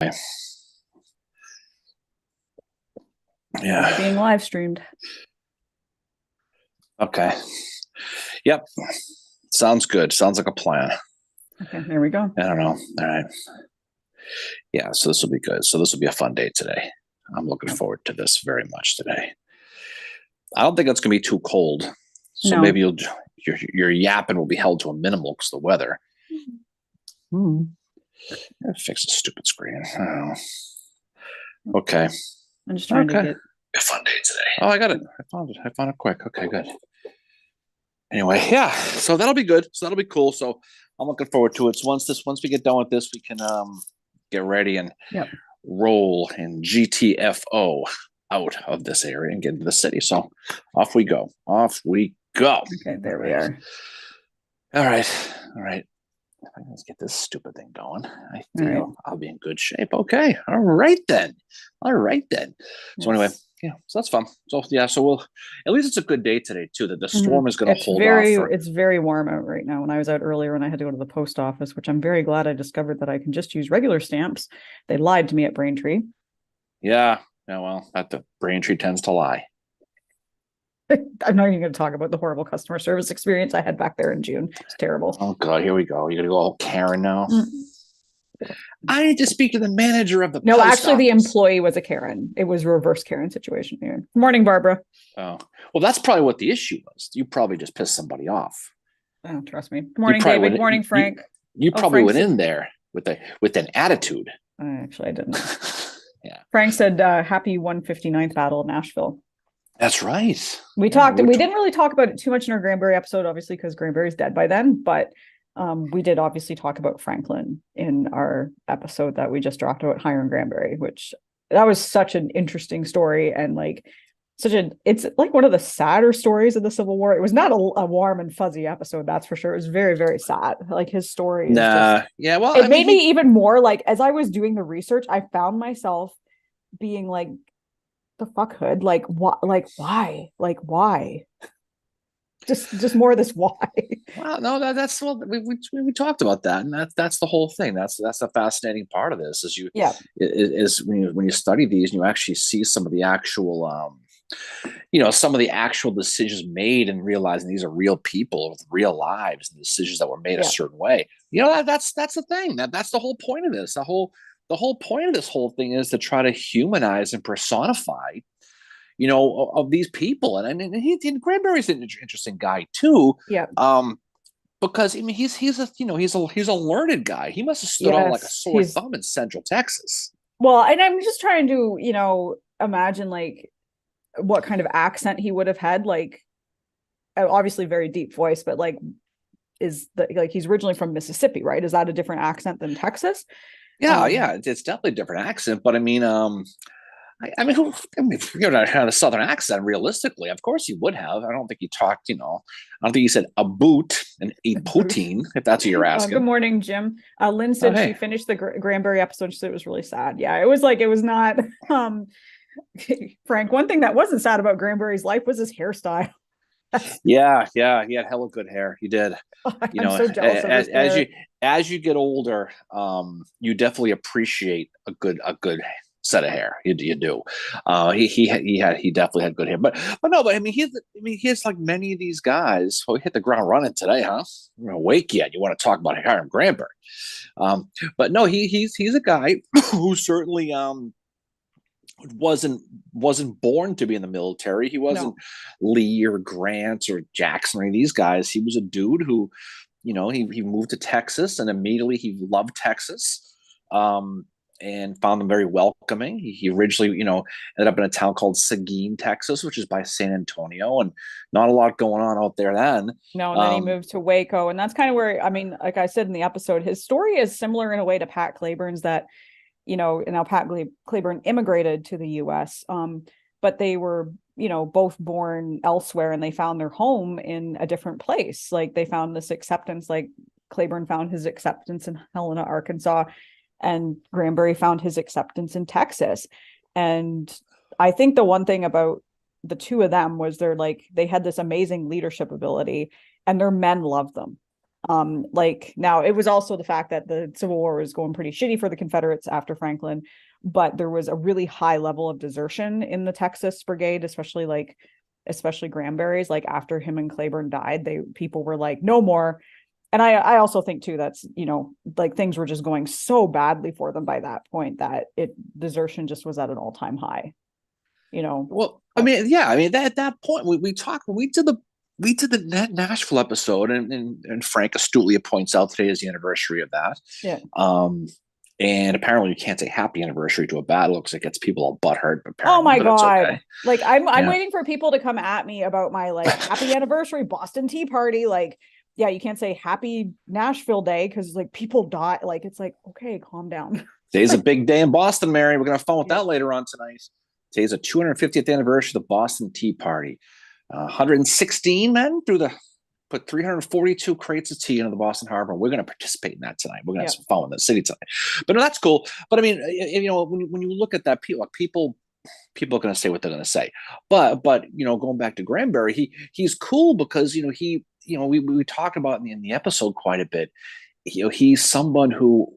Okay. Yeah. Being live streamed. Okay. Yep. Sounds good. Sounds like a plan. Okay, there we go. I don't know. All right. Yeah, so this will be good. So this will be a fun day today. I'm looking forward to this very much today. I don't think it's going to be too cold. So No. maybe your yapping will be held to a minimal because of the weather. Fix the stupid screen. I don't know. Okay. I'm just trying to get a fun day today. Oh, I got it. I found it. I found it quick. Okay, good. Anyway, yeah. So that'll be good. So that'll be cool. So I'm looking forward to it. So once we get done with this, we can get ready and roll in GTFO out of this area and get into the city. So off we go. Off we go. Okay, there we are. All right. All right. Let's get this stupid thing going. I feel I'll be in good shape. Okay. All right then. So anyway, yeah, so that's fun. So yeah, so we'll at least it's a good day today too. That the storm is going to hold off. It's very warm out right now. When I was out earlier and I had to go to the post office, which I'm very glad I discovered that I can just use regular stamps. They lied to me at Braintree. Yeah. Yeah. Well, the Braintree tends to lie. I'm not even going to talk about the horrible customer service experience I had back there in June. It's terrible. Oh God, here we go. You're going to go all Karen now. I need to speak to the manager of the No, actually, the employee was a Karen. It was a reverse Karen situation here. Morning, Barbara. Oh, well, that's probably what the issue was. You probably just pissed somebody off. Oh, trust me. Morning, David. Morning, Frank. You probably went in there with an attitude. Actually, I didn't. Yeah. Frank said, happy 159th Battle of Nashville. That's right. We talked. We didn't really talk about it too much in our Granbury episode, obviously, because Granbury's dead by then. But we did obviously talk about Franklin in our episode that we just dropped about Hiram Granbury, which that was such an interesting story and like it's like one of the sadder stories of the Civil War. It was not a warm and fuzzy episode, that's for sure. It was very, very sad. Like his story. Well, it made me even more like as I was doing the research, I found myself being like, the fuck hood, like what, like why just more of this why. Well, no, that's well, we talked about that, and that's the whole thing. That's the fascinating part of this is when you study these and you actually see some of the actual some of the actual decisions made and realizing these are real people with real lives and decisions that were made a certain way. That's the thing. That's the whole point of this. The whole point of this whole thing is to try to humanize and personify, of these people. And Granbury's an interesting guy too. Yeah. Because I mean, he's a learned guy. He must have stood out like a sore thumb in Central Texas. Well, and I'm just trying to, imagine like what kind of accent he would have had. Like, obviously very deep voice, but like, he's originally from Mississippi, right? Is that a different accent than Texas? Yeah, it's definitely a different accent, but I mean, if you're going to have a Southern accent, realistically, of course you would have. I don't think he talked, I don't think he said a boot and a poutine, if that's what you're asking. Good morning, Jim. Lynn said she finished the Granbury episode. She said it was really sad. Yeah, it was not, Frank, one thing that wasn't sad about Granbury's life was his hairstyle. Yeah, he had hella good hair. He did. I'm so jealous of his hair. As you get older, you definitely appreciate a good set of hair. You do. He definitely had good hair. But I mean he's like many of these guys. Well, he hit the ground running today, huh? We're gonna wake yet. You want to talk about Hiram Granbury? But no, he's a guy who certainly wasn't born to be in the military. He wasn't Lee or Grant or Jackson or any of these guys. He was a dude who, he moved to Texas and immediately he loved Texas, and found them very welcoming. He originally, ended up in a town called Seguin, Texas, which is by San Antonio, and not a lot going on out there then. No, and then he moved to Waco, and that's kind of where, I mean, like I said in the episode, his story is similar in a way to Pat Claiborne's that, now Pat Claiborne immigrated to the U.S., but they were, both born elsewhere and they found their home in a different place. Like they found this acceptance, like Claiborne found his acceptance in Helena, Arkansas, and Granbury found his acceptance in Texas. And I think the one thing about the two of them was they had this amazing leadership ability and their men loved them. Like now it was also the fact that the Civil War was going pretty shitty for the Confederates after Franklin, but there was a really high level of desertion in the Texas Brigade, especially Granbury's. Like after him and Claiborne died, people were like, no more. And I also think too, that's, like things were just going so badly for them by that point that desertion just was at an all-time high, Well, I mean, yeah, I mean, at that point we did the Nashville episode, and Frank astutely points out today is the anniversary of that. Yeah. And apparently you can't say happy anniversary to a battle because it gets people all butthurt. Oh my God. Okay. Like I'm waiting for people to come at me about my like happy anniversary Boston Tea Party. Like, yeah, you can't say happy Nashville Day because like people die. Like, it's like, okay, calm down. Today's a big day in Boston, Mary. We're going to have fun with that later on tonight. Today's the 250th anniversary of the Boston Tea Party. 116 men put 342 crates of tea into the Boston Harbor. We're going to participate in that tonight. We're going to have some fun with the city tonight. But no, that's cool. But I mean, when you look at that, people are going to say what they're going to say. But going back to Granbury, he's cool because we talked about in the episode quite a bit. He's someone who,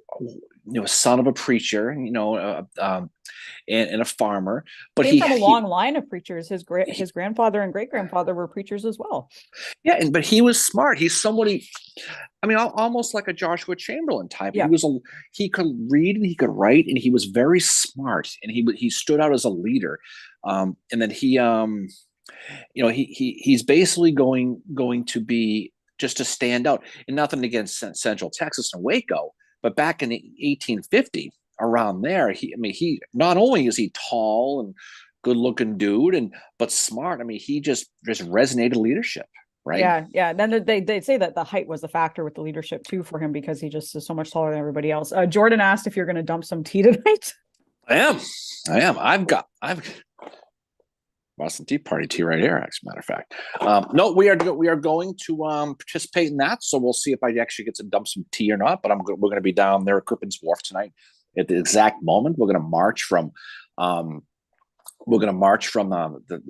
son of a preacher, and a farmer, but he came from a long line of preachers. His grandfather and great grandfather were preachers as well. Yeah, but he was smart. He's somebody, I mean, almost like a Joshua Chamberlain type. Yeah. He could read and he could write, and he was very smart, and he stood out as a leader. And then he's basically going to be just to stand out. And nothing against Central Texas and Waco, but back in 1850, around there, he not only is he tall and good looking dude, but smart. I mean, he just resonated leadership, right? Yeah. Then they say that the height was a factor with the leadership too for him because he just is so much taller than everybody else. Jordan asked if you're going to dump some tea tonight. I am. I've Boston Tea Party tea right here, as a matter of fact. No, we are going to participate in that. So we'll see if I actually get to dump some tea or not. But we're going to be down there at Griffin's Wharf tonight at the exact moment. We're going to march from the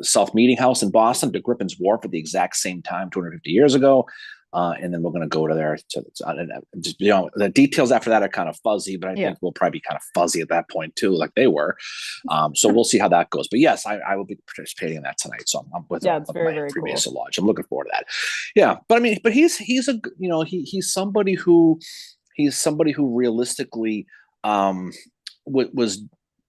South Meeting House in Boston to Griffin's Wharf at the exact same time 250 years ago. And then we're going to go to there. The details after that are kind of fuzzy, but I think we'll probably be kind of fuzzy at that point too, like they were. So we'll see how that goes. But yes, I will be participating in that tonight. So I'm with it's very, very cool. Lodge. I'm looking forward to that. Yeah, but I mean, but he's somebody who realistically was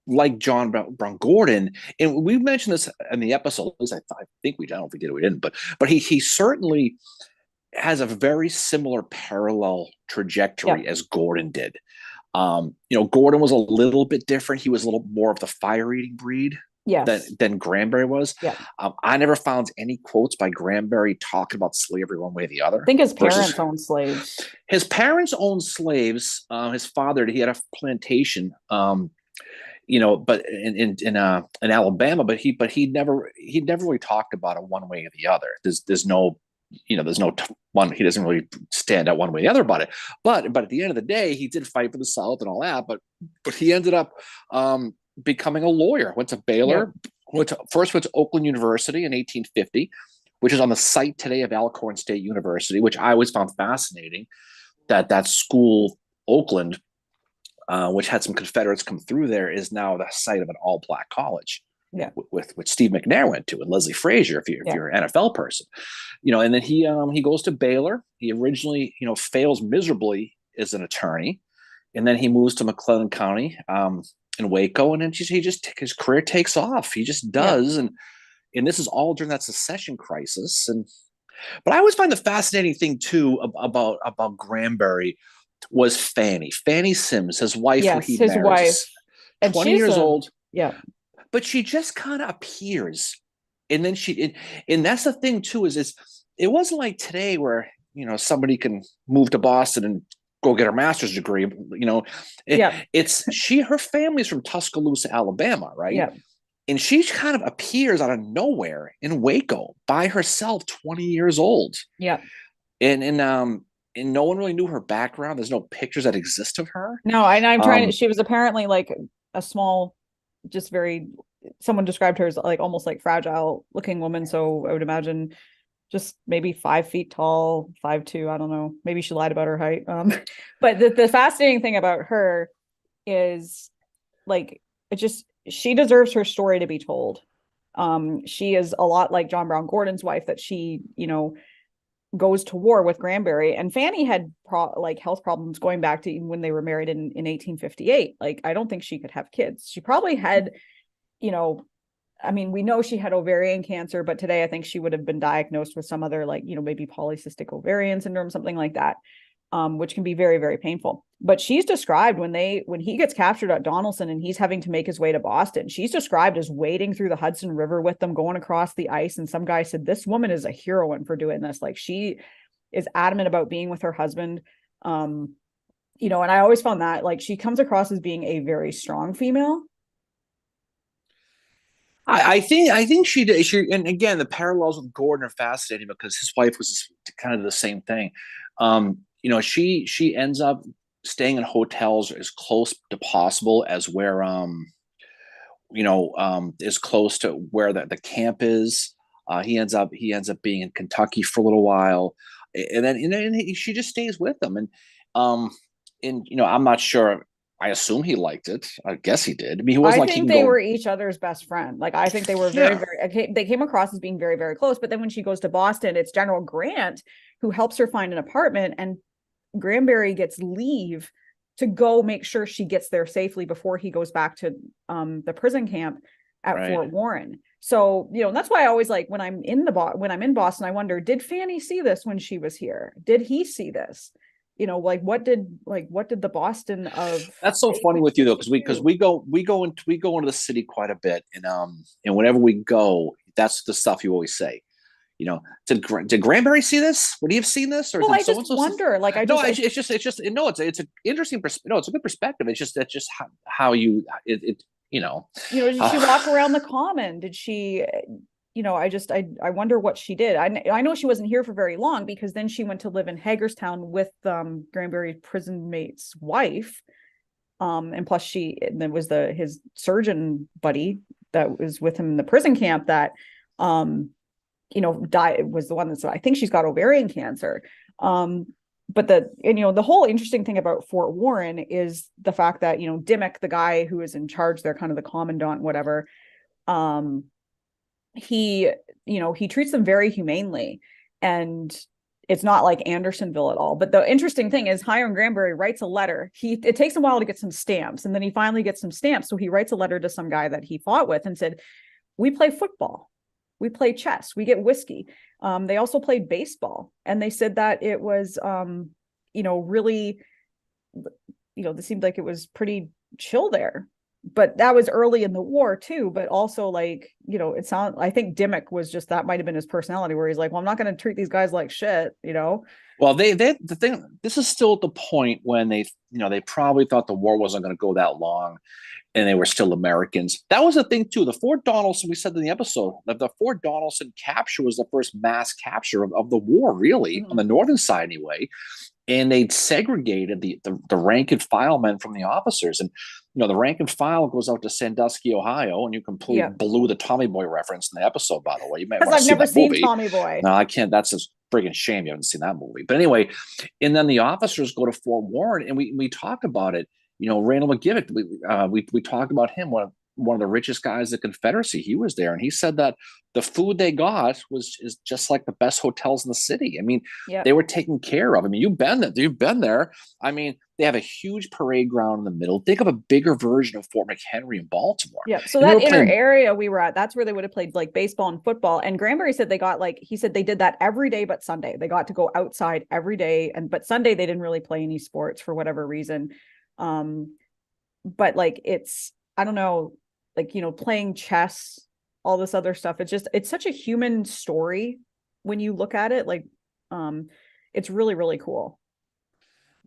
like John Brown Gordon, and we mentioned this in the episode. At least I think we don't. If we did, we didn't. But he certainly has a very similar parallel trajectory as Gordon did. Gordon was a little bit different. He was a little more of the fire-eating breed than Granbury was. Yeah. I never found any quotes by Granbury talking about slavery one way or the other. I think his parents owned slaves. His parents owned slaves. His father, he had a plantation. But in Alabama, but he never really talked about it one way or the other. There's no one. He doesn't really stand out one way or the other about it. But at the end of the day, he did fight for the South and all that. But he ended up becoming a lawyer. Went to Baylor. Went to Oakland University in 1850, which is on the site today of Alcorn State University, which I always found fascinating. That school, Oakland, which had some Confederates come through there, is now the site of an all-black college. Yeah, with which Steve McNair went to, and Leslie Frazier, if you're an NFL person, and then he goes to Baylor. He originally fails miserably as an attorney, and then he moves to McClellan County in Waco, and then his career takes off. He just does, and this is all during that secession crisis. But I always find the fascinating thing too about Granbury was Fanny Sims, his wife. Yes, his wife, 20 years old. Yeah. But she just kind of appears, and then and that's the thing too, is it wasn't like today where somebody can move to Boston and go get her master's degree. Her family's from Tuscaloosa, Alabama, right? Yeah. And she kind of appears out of nowhere in Waco by herself, 20 years old. Yeah. And no one really knew her background. There's no pictures that exist of her. No, and I'm trying to. She was apparently like a small. Someone described her as like almost like fragile looking woman. So I would imagine just maybe 5 feet tall, 5'2". I don't know. Maybe she lied about her height. But the fascinating thing about her is like it just she deserves her story to be told. She is a lot like John Brown Gordon's wife, that she, goes to war with Granbury, and Fanny had health problems going back to even when they were married in 1858. Like, I don't think she could have kids. She probably had, I mean, we know she had ovarian cancer, but today I think she would have been diagnosed with some other, maybe polycystic ovarian syndrome, something like that, which can be very, very painful. But she's described when he gets captured at Donelson and he's having to make his way to Boston, she's described as wading through the Hudson River with them, going across the ice. And some guy said, this woman is a heroine for doing this. Like, she is adamant about being with her husband. And I always found that, like, she comes across as being a very strong female. I think she did. And again, the parallels with Gordon are fascinating because his wife was kind of the same thing. She ends up staying in hotels as close to possible as where is close to where the camp is. He ends up being in Kentucky for a little while, and then she just stays with them. And I'm not sure. I assume he liked it. I guess he did. I mean, he wasn't I think they were each other's best friend. Like, I think they were they came across as being very, very close. But then when she goes to Boston, it's General Grant who helps her find an apartment, and Granbury gets leave to go make sure she gets there safely before he goes back to the prison camp at Fort Warren. So, that's why I always, like, when I'm in Boston, I wonder, did Fanny see this when she was here? Did he see this? What did the Boston of? That's so funny with you though, because we go into the city quite a bit, and whenever we go, that's the stuff you always say. Did Granbury see this? Would he have seen this? Or I just wonder. Like, it's an interesting perspective. No, it's a good perspective. It's just how you Did she walk around the common? Did she? I wonder what she did. I know she wasn't here for very long, because then she went to live in Hagerstown with Granbury's prison mate's wife. And plus there was his surgeon buddy that was with him in the prison camp that died, was the one that's, I think she's got ovarian cancer. But the whole interesting thing about Fort Warren is the fact that, Dimmock, the guy who is in charge there, kind of the commandant, whatever, he treats them very humanely, and it's not like Andersonville at all. But the interesting thing is Hiram Granbury writes a letter. It takes a while to get some stamps, and then he finally gets some stamps. So he writes a letter to some guy that he fought with and said, we play football, we play chess, we get whiskey. They also played baseball. And they said that it was, really, it seemed like it was pretty chill there. But that was early in the war too. But also, I think Dimmock was just, that might've been his personality, where he's like, well, I'm not going to treat these guys like shit, Well, the thing, this is still at the point when they probably thought the war wasn't going to go that long, and they were still Americans. That was the thing too. The Fort Donelson, we said in the episode, that the Fort Donelson capture was the first mass capture of the war, really, on the northern side anyway. And they'd segregated the rank and file men from the officers. And, the rank and file goes out to Sandusky, Ohio, and you completely blew the Tommy Boy reference in the episode, by the way. You might want to see that movie. I've never seen Tommy Boy. No, I can't. That's a friggin' shame you haven't seen that movie. But anyway, and then the officers go to Fort Warren, and we talked about it. Randall McGivick, we talked about him, one of the richest guys in the Confederacy. He was there, and he said that the food they got is just like the best hotels in the city. I mean, they were taken care of. I mean, you've been there. I mean, they have a huge parade ground in the middle. Think of a bigger version of Fort McHenry in Baltimore. Yeah. So that inner area we were at, that's where they would have played like baseball and football. And Granbury said he said they did that every day but Sunday. They got to go outside every day, but Sunday they didn't really play any sports for whatever reason. But it's, I don't know, playing chess, all this other stuff. It's such a human story when you look at it. It's really, really cool.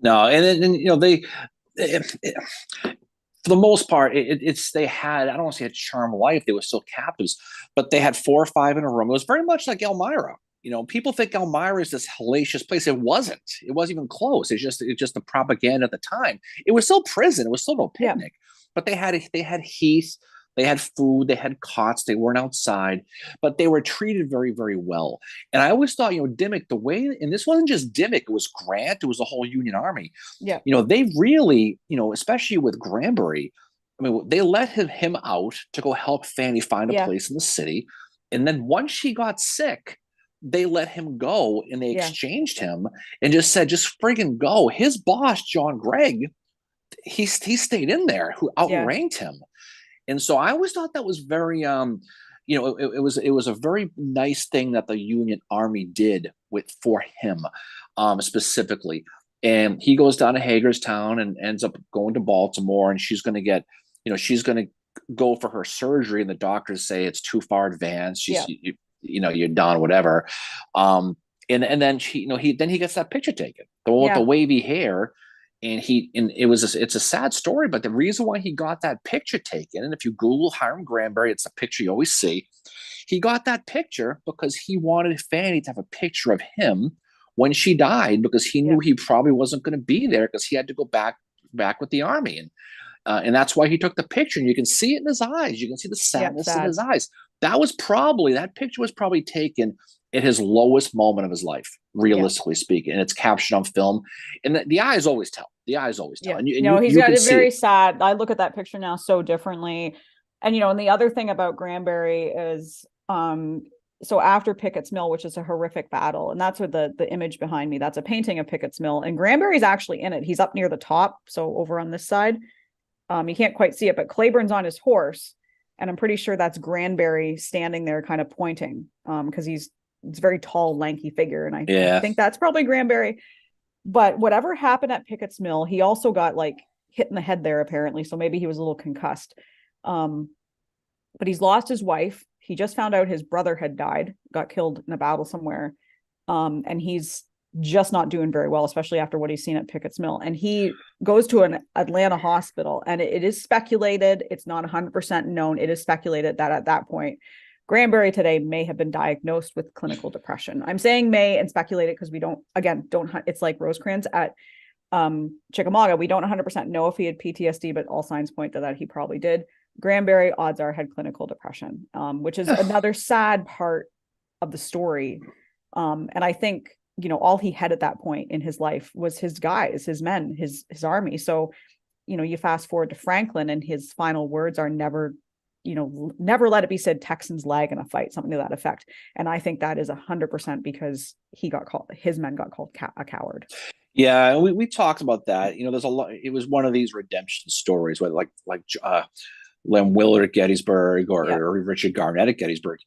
No, and they, for the most part, they had, I don't want to say a charmed life. They were still captives, but they had 4 or 5 in a room. It was very much like Elmira. People think Elmira is this hellacious place. It wasn't. It wasn't even close. It's just the propaganda at the time. It was still prison. It was still no picnic. But they had Heath. They had food, they had cots, they weren't outside, but they were treated very, very well. And I always thought, Dimmick, the way, and this wasn't just Dimmick, it was Grant, it was the whole Union Army. Yeah. They really, especially with Granbury, I mean, they let him out to go help Fanny find a place in the city. And then once she got sick, they let him go and they exchanged him and just said, just friggin' go. His boss, John Gregg, he stayed in there, who outranked him. And so I always thought that was very, it was a very nice thing that the Union Army did for him, specifically. And he goes down to Hagerstown and ends up going to Baltimore, and she's going to get, she's going to go for her surgery, and the doctors say it's too far advanced. You're done, whatever. And then he gets that picture taken, the one with the wavy hair. And it's a sad story, but the reason why he got that picture taken, and if you Google Hiram Granbury, it's a picture you always see. He got that picture because he wanted Fanny to have a picture of him when she died, because he knew he probably wasn't going to be there because he had to go back with the Army. And that's why he took the picture. And you can see it in his eyes. You can see the sadness in his eyes. That picture was probably taken at his lowest moment of his life, realistically speaking. And it's captured on film. And the eyes always tell. The eyes always tell. Yeah. He's got a very sad. I look at that picture now so differently. And, and the other thing about Granbury is, so after Pickett's Mill, which is a horrific battle, and that's what the image behind me, that's a painting of Pickett's Mill, and Granbury's actually in it. He's up near the top. So over on this side, you can't quite see it, but Claiborne's on his horse. And I'm pretty sure that's Granbury standing there kind of pointing, because it's a very tall, lanky figure. And I think that's probably Granbury. But whatever happened at Pickett's Mill, he also got hit in the head there, apparently. So maybe he was a little concussed. But he's lost his wife. He just found out his brother had died, got killed in a battle somewhere. And he's just not doing very well, especially after what he's seen at Pickett's Mill. And he goes to an Atlanta hospital, and it is speculated, it's not 100% known, it is speculated that at that point, Granbury today may have been diagnosed with clinical depression. I'm saying may and speculated because we don't, it's like Rosecrans at Chickamauga. We don't 100% know if he had PTSD, but all signs point to that he probably did. Granbury, odds are, had clinical depression, which is another sad part of the story. And I think, all he had at that point in his life was his guys, his men, his army. So, you fast forward to Franklin, and his final words are never let it be said Texans lag in a fight, something to that effect. And I think that is 100% because his men got called a coward. Yeah, we talked about that. There's a lot. It was one of these redemption stories, where like Lem Willard at Gettysburg or Richard Garnett at Gettysburg.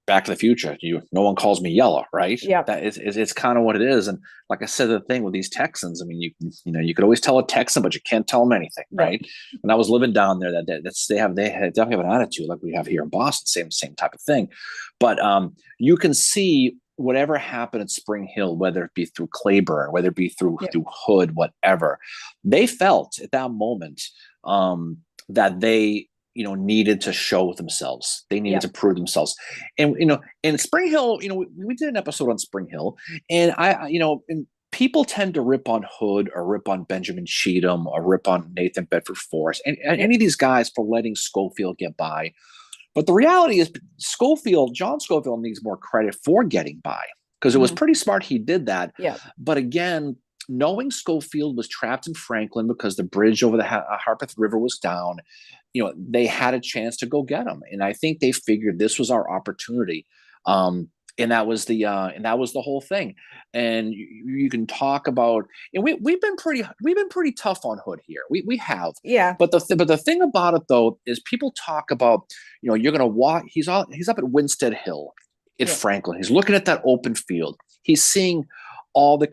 Back to the Future. No one calls me yellow, right? Yeah, it's kind of what it is. And like I said, the thing with these Texans, I mean, you could always tell a Texan, but you can't tell them anything, right? When I was living down there, they definitely have an attitude like we have here in Boston, same type of thing. But you can see whatever happened at Spring Hill, whether it be through Claiborne, whether it be through Hood, whatever, they felt at that moment that they needed to show themselves. They needed to prove themselves. And, in Spring Hill, we did an episode on Spring Hill, and and people tend to rip on Hood or rip on Benjamin Cheatham or rip on Nathan Bedford Forrest and any of these guys for letting Schofield get by. But the reality is John Schofield needs more credit for getting by, because it was pretty smart he did that. Yeah. But again, knowing Schofield was trapped in Franklin because the bridge over the Harpeth River was down, they had a chance to go get him. And I think they figured this was our opportunity. And that was the whole thing. And you can talk about, and we've been pretty tough on Hood here. We have. Yeah. But the thing about it though is people talk about, you're going to walk, he's up at Winstead Hill in Franklin. He's looking at that open field. He's seeing all the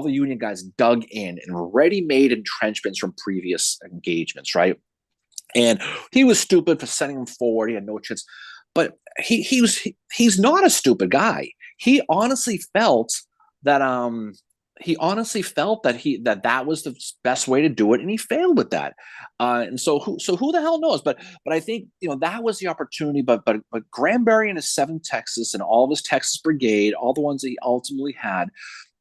Union guys dug in and ready-made entrenchments from previous engagements, right? And he was stupid for sending him forward. He had no chance. But he's not a stupid guy. He honestly felt that that was the best way to do it, and he failed with that. And so who the hell knows? But I think that was the opportunity. But Granbury and his 7th Texas and all of his Texas Brigade, all the ones that he ultimately had,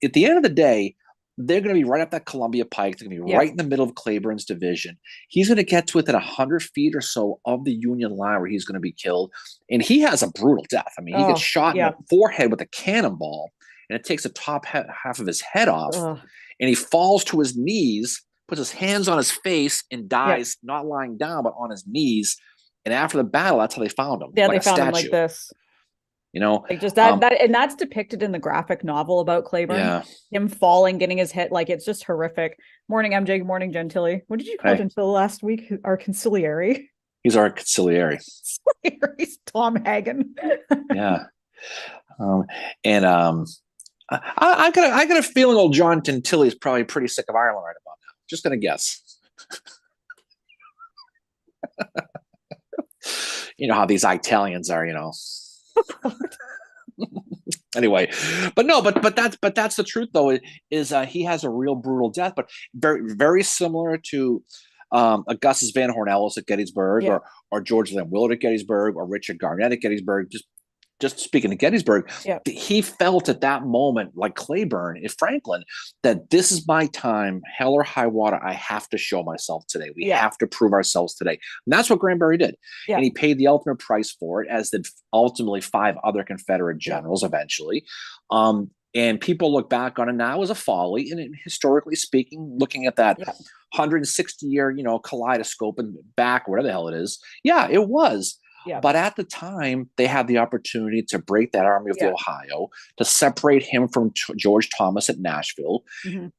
at the end of the day, they're going to be right up that Columbia Pike. They're going to be right in the middle of Claiborne's division. He's going to get to within 100 feet or so of the Union line where he's going to be killed. And he has a brutal death. I mean, he gets shot in the forehead with a cannonball, and it takes the top half of his head off. And he falls to his knees, puts his hands on his face, and dies, not lying down, but on his knees. And after the battle, that's how they found him. Yeah, they found him like this. You know, like just that, and that's depicted in the graphic novel about Claiborne. Yeah. Him falling, getting his head, like it's just horrific. Morning, MJ. Good morning, Gentili. What did you call Gentili last week? Our consigliere. He's our consigliere. He's Tom Hagen. Yeah. I got a feeling old John Gentili is probably pretty sick of Ireland right about now. Just gonna guess. You know how these Italians are, you know. Anyway, but that's the truth though. Is he has a real brutal death, but very very similar to Augustus Van Horn Ellis at Gettysburg, or George Lynn Willard at Gettysburg, or Richard Garnett at Gettysburg. Just speaking of Gettysburg, he felt at that moment, like Claiborne in Franklin, that this is my time, hell or high water. I have to show myself today. We have to prove ourselves today. And that's what Granbury did. And he paid the ultimate price for it, as did ultimately 5 other Confederate generals eventually. And people look back on it now as a folly. And historically speaking, looking at that 160-year, you know, kaleidoscope and back, whatever the hell it is. Yeah, it was. Yeah. But at the time, they had the opportunity to break that Army of the Ohio, to separate him from George Thomas at Nashville,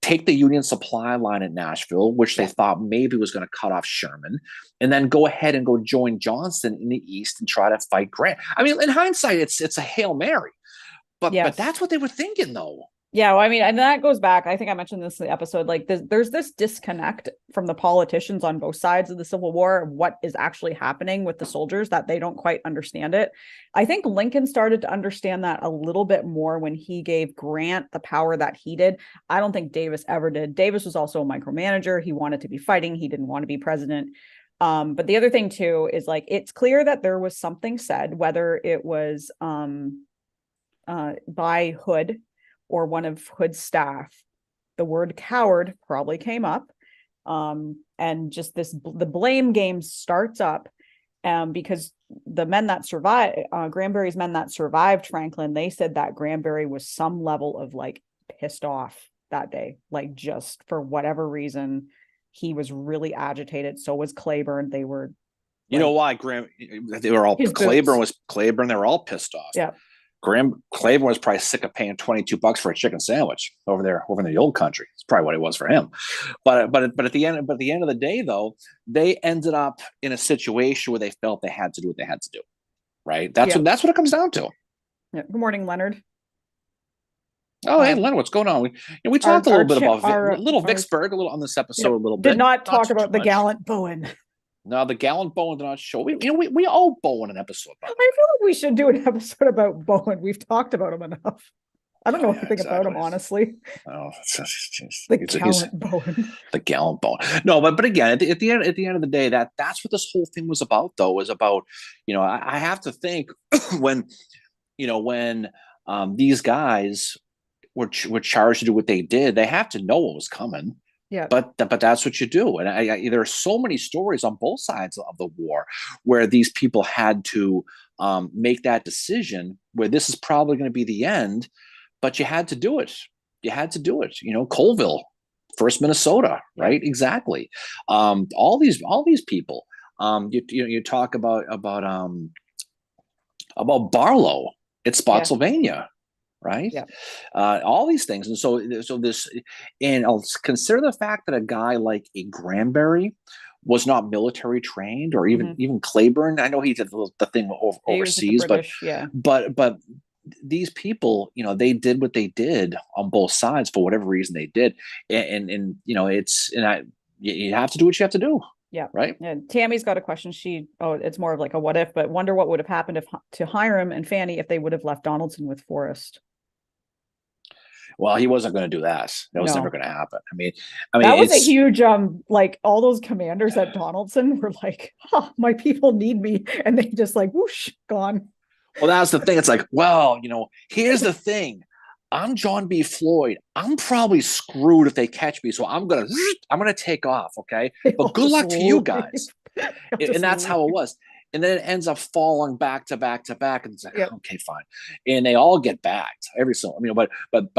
take the Union supply line at Nashville, which they thought maybe was going to cut off Sherman, and then go ahead and go join Johnston in the East and try to fight Grant. I mean, in hindsight, it's a Hail Mary. But that's what they were thinking, though. Yeah, well, I mean, and that goes back, I think I mentioned this in the episode, like there's this disconnect from the politicians on both sides of the Civil War of what is actually happening with the soldiers, that they don't quite understand it. I think Lincoln started to understand that a little bit more when he gave Grant the power that he did. I don't think Davis ever did. Davis was also a micromanager. He wanted to be fighting. He didn't want to be president. But the other thing too is, like, it's clear that there was something said, whether it was by Hood or one of Hood's staff, the word coward probably came up. And just the blame game starts up because the men that survived, Granbury's men that survived Franklin, they said that Granbury was some level of like pissed off that day, like just for whatever reason, he was really agitated. So was Claiborne. They were, you know why they were all Claiborne. They were all pissed off. Yeah. Claiborne was probably sick of paying $22 for a chicken sandwich over in the old country. It's probably what it was for him. But at the end of the day, though, they ended up in a situation where they felt they had to do what they had to do. Right. That's what it comes down to. Yeah. Good morning, Leonard. Oh, hey, Leonard, what's going on? We talked a little bit about Vicksburg a little on this episode a little bit. Did not talk about the gallant Bowen. No, the gallant Bowen did not show. We owe Bowen an episode. I feel like we should do an episode about Bowen. We've talked about him enough. I don't know anything about him, honestly. Oh, the gallant Bowen. The gallant Bowen. No, but again, at the end of the day, that's what this whole thing was about. Though, was about, I have to think when these guys were charged to do what they did, they have to know what was coming. Yeah. But that's what you do. And there are so many stories on both sides of the war where these people had to make that decision where this is probably going to be the end, but you had to do it. You had to do it. Colville, first Minnesota, right? Exactly. All these people. You talk about Barlow at Spotsylvania. Right. Yeah. All these things. And so this, and I'll consider the fact that a guy like a Granbury was not military trained, or even Claiborne. I know he did the thing overseas, but these people, they did what they did on both sides for whatever reason they did. And you have to do what you have to do. Yeah. Right. And Tammy's got a question. It's more of like a what if, but wonder what would have happened to Hiram and Fanny if they would have left Donaldson with Forrest. Well, he wasn't going to do that. That was never going to happen. I mean, that was a huge, like all those commanders at Donaldson were like, my people need me. And they just like, whoosh, gone. Well, that's the thing. It's like, well, here's the thing. I'm John B. Floyd. I'm probably screwed if they catch me. So I'm gonna take off. Okay. But good luck to you guys. And that's how it was. And then it ends up falling back to back to back, and it's like, okay, fine. And they all get backed every single. But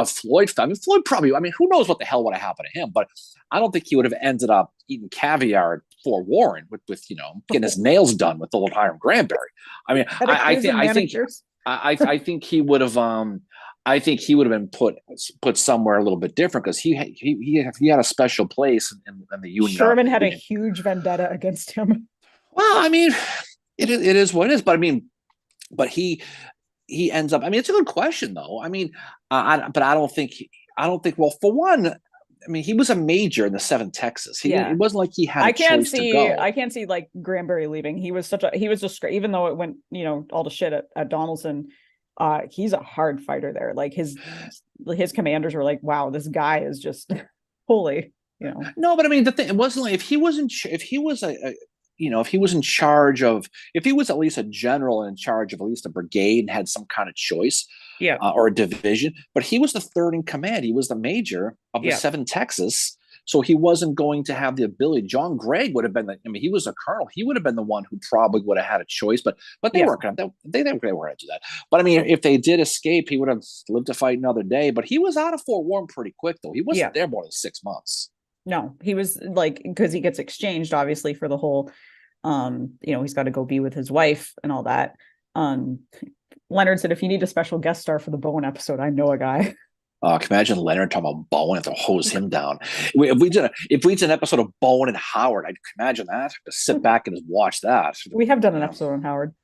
Floyd. I mean, Floyd probably. I mean, who knows what the hell would have happened to him? But I don't think he would have ended up eating caviar for Warren with getting his nails done with old Hiram Granberry. I mean, I think he would have. I think he would have been put somewhere a little bit different because he had a special place in the Union. Sherman had a huge vendetta against him. Well, I mean, it is what it is. But I mean, but he ends up. I mean, it's a good question though. I mean, but I don't think. Well, for one, I mean, he was a major in the 7th Texas. It wasn't like he had. I can't see like Granberry leaving. He was just great, even though it went all the shit at Donaldson. He's a hard fighter there. Like his commanders were like, wow, this guy is just holy. No, but I mean, the thing, it wasn't like if he was at least a general in charge of at least a brigade and had some kind of choice, or a division, but he was the 3rd in command. He was the major of the 7th Texas. So he wasn't going to have the ability. John Gregg would have been he was a colonel. He would have been the one who probably would have had a choice, but they weren't going to. They weren't going to do that. But I mean, if they did escape, he would have lived to fight another day. But he was out of Fort Warren pretty quick, though. He wasn't there more than 6 months. No, he was because he gets exchanged, obviously, for the whole, he's got to go be with his wife and all that. Leonard said, if you need a special guest star for the Bowen episode, I know a guy. Can you imagine Leonard talking about Bowen and to hose him down? If we did an episode of Bowen and Howard, I'd imagine that. Just sit back and just watch that. We have done an episode on Howard.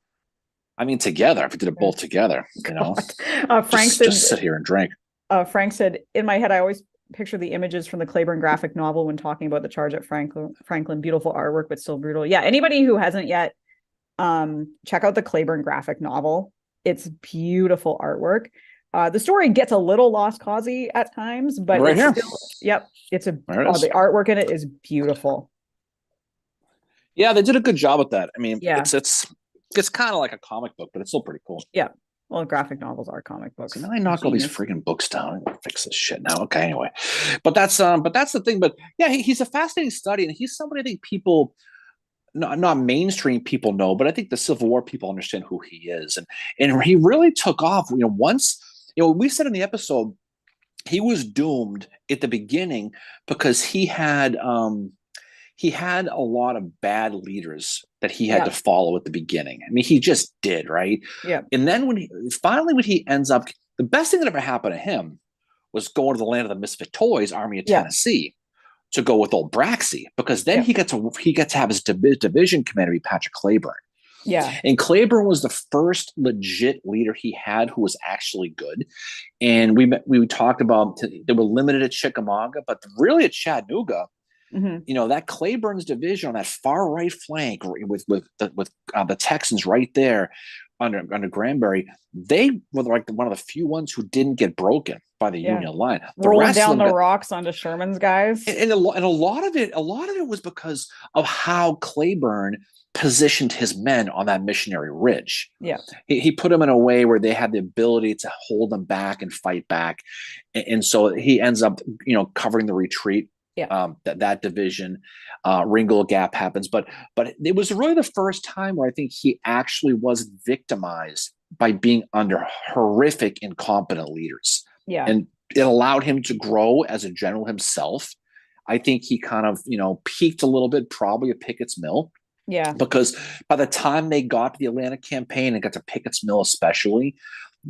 I mean, together. If we did it both together, Frank said, just sit here and drink. Frank said, in my head, I always picture the images from the Claiborne graphic novel when talking about the charge at Franklin. Beautiful artwork, but still brutal. Yeah, anybody who hasn't yet, check out the Claiborne graphic novel. It's beautiful artwork. The story gets a little lost causey at times, but right here. The artwork in it is beautiful. Yeah, they did a good job with that. I mean, it's kind of like a comic book, but it's still pretty cool. Yeah. Well, graphic novels are comic books. So now I knock all these freaking books down and fix this shit now. Okay, anyway. But that's the thing. But yeah, he's a fascinating study, and he's somebody I think people, not mainstream people know, but I think the Civil War people understand who he is. And he really took off, once. We said in the episode, he was doomed at the beginning because he had a lot of bad leaders that he had to follow at the beginning. I mean, he just did, right? Yeah. And then when he ends up, the best thing that ever happened to him was going to the land of the Misfit Toys, Army of Tennessee, to go with old Braxy, because then he got to have his division commander be Patrick Claiborne. Yeah. And Claiborne was the first legit leader he had who was actually good. And we talked about they were limited at Chickamauga, but really at Chattanooga, that Claiborne's division on that far right flank with the Texans right there under Granberry, they were like one of the few ones who didn't get broken by the Union line. Rolling down the rocks onto Sherman's guys. And a lot of it was because of how Claiborne positioned his men on that missionary ridge. Yeah. He put them in a way where they had the ability to hold them back and fight back. And so he ends up, covering the retreat. Yeah. That division, Ringgold Gap happens. But it was really the first time where I think he actually was victimized by being under horrific, incompetent leaders. Yeah. And it allowed him to grow as a general himself. I think he kind of, peaked a little bit, probably at Pickett's Mill. Yeah. Because by the time they got to the Atlantic campaign and got to Pickett's Mill especially,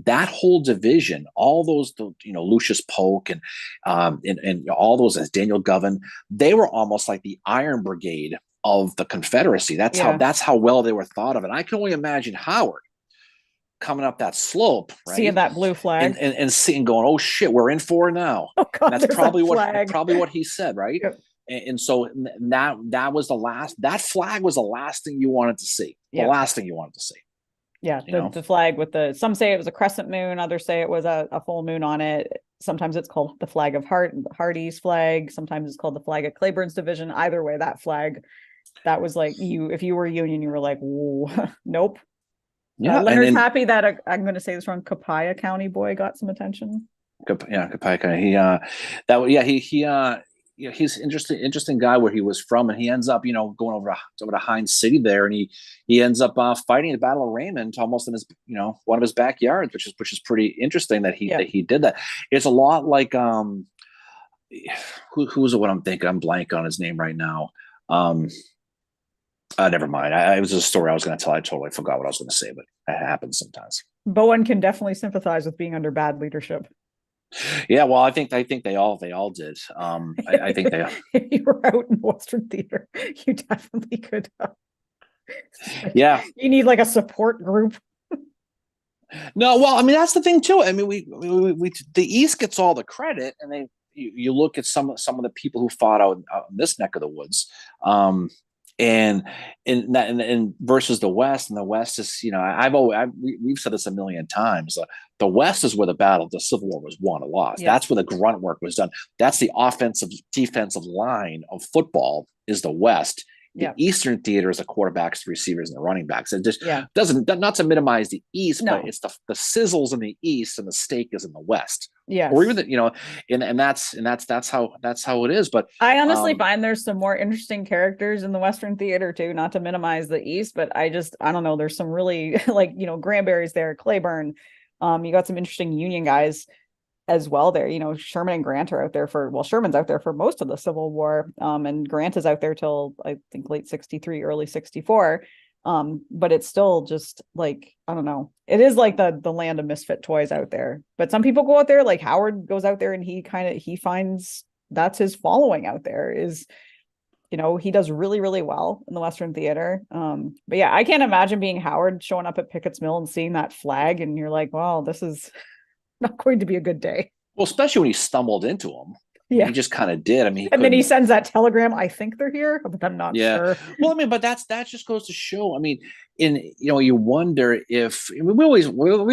that whole division, all those, Lucius Polk and all those as Daniel Govan, they were almost like the Iron Brigade of the Confederacy. That's how well they were thought of. And I can only imagine Howard coming up that slope, right? Seeing that blue flag and seeing going, oh shit, we're in for it now. Oh God, that's probably what he said, right? Yep. And so that was that flag was the last thing you wanted to see. The last thing you wanted to see. Yeah. The flag with some say it was a crescent moon. Others say it was a full moon on it. Sometimes it's called the flag of Hardee's flag. Sometimes it's called the flag of Claiborne's division. Either way, that flag, that was like if you were Union, you were like, nope. Yeah. Leonard's happy that I'm going to say this wrong. Copiah County boy got some attention. Kopeka. He's interesting guy where he was from, and he ends up, going over to Heinz City there, and he ends up fighting the Battle of Raymond almost in his, one of his backyards, which is pretty interesting that he did that. It's a lot like who's what I'm thinking. I'm blank on his name right now. Never mind. It was a story I was going to tell. I totally forgot what I was going to say, but it happens sometimes. Bowen can definitely sympathize with being under bad leadership. Yeah, well, I think they all did. I think they. If you were out in Western Theater, you definitely could. Yeah, you need like a support group. No, well, I mean that's the thing too. I mean, we the East gets all the credit, and you look at some of the people who fought out in this neck of the woods, and versus the West, and the West is, we've said this a million times. The West is where the Civil War was won and lost. Yeah. That's where the grunt work was done. That's the offensive defensive line of football is the West. The Eastern theater is the quarterbacks, the receivers, and the running backs. It just doesn't, not to minimize the East, but it's the sizzles in the East and the steak is in the West. Yeah. Or even and that's how it is. But I honestly find there's some more interesting characters in the Western theater too, not to minimize the East, but I don't know. There's some really Granberry's there, Claiborne. You got some interesting Union guys as well there. Sherman and Grant are out there Sherman's out there for most of the Civil War, and Grant is out there till I think late 63, early 64. But it's still just like, I don't know, it is like the land of misfit toys out there. But some people go out there, like Howard goes out there and he finds that's his following out there is, he does really, really well in the Western theater. But yeah, I can't imagine being Howard showing up at Pickett's Mill and seeing that flag and you're like, well, this is not going to be a good day. Well, especially when he stumbled into them. Yeah, he just kind of did. I mean, and then he sends that telegram. I think they're here, but I'm not sure. Well, I mean, but that just goes to show. I mean, you wonder if we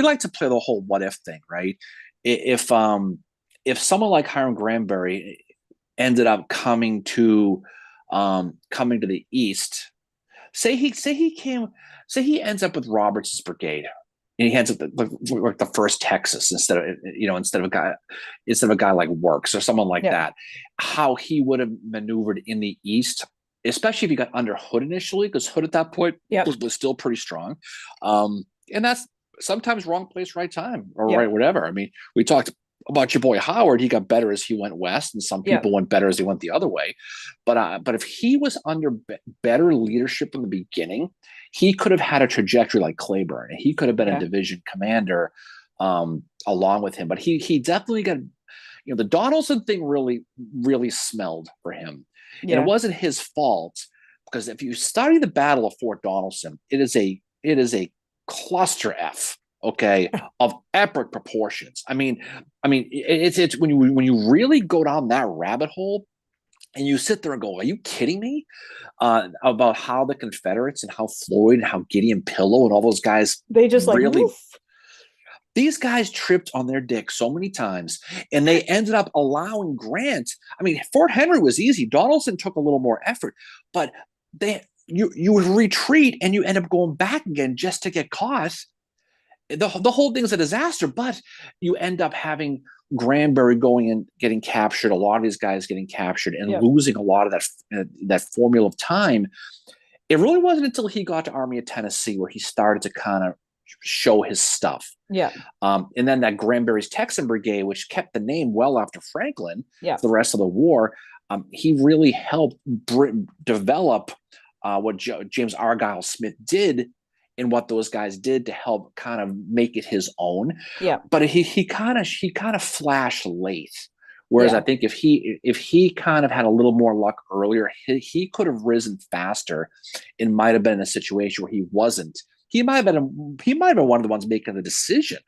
like to play the whole what if thing, right? If someone like Hiram Granberry ended up coming to the East, say he ends up with Roberts's brigade. And he ends up like the first Texas instead of a guy like Works or someone like that. How he would have maneuvered in the East, especially if he got under Hood initially, because Hood at that point was still pretty strong. And that's sometimes wrong place, right time, or right whatever. I mean, we talked about your boy Howard. He got better as he went west, and some people went better as he went the other way. But if he was under better leadership in the beginning, he could have had a trajectory like Claiborne. He could have been a division commander along with him. But he definitely got, the Donaldson thing really, really smelled for him. And it wasn't his fault, because if you study the Battle of Fort Donelson, it is a cluster F, okay, of epic proportions. I mean, it's when you really go down that rabbit hole, and you sit there and go, are you kidding me? About how the Confederates and how Floyd and how Gideon Pillow and all those guys, they just really, these guys tripped on their dick so many times, and they ended up allowing Grant. I mean, Fort Henry was easy. Donaldson took a little more effort, but you would retreat and you end up going back again just to get caught. The whole thing is a disaster, but you end up having Granberry going and getting captured, a lot of these guys getting captured and losing a lot of that formula of time. It really wasn't until he got to Army of Tennessee where he started to kind of show his stuff. Yeah. And then that Granberry's Texan Brigade, which kept the name well after Franklin for the rest of the war, he really helped develop what James Argyle Smith did and what those guys did to help kind of make it his own. Yeah. But he kind of flashed late. Whereas I think if he kind of had a little more luck earlier, he could have risen faster and might have been in a situation where he wasn't. He might have been one of the ones making the decision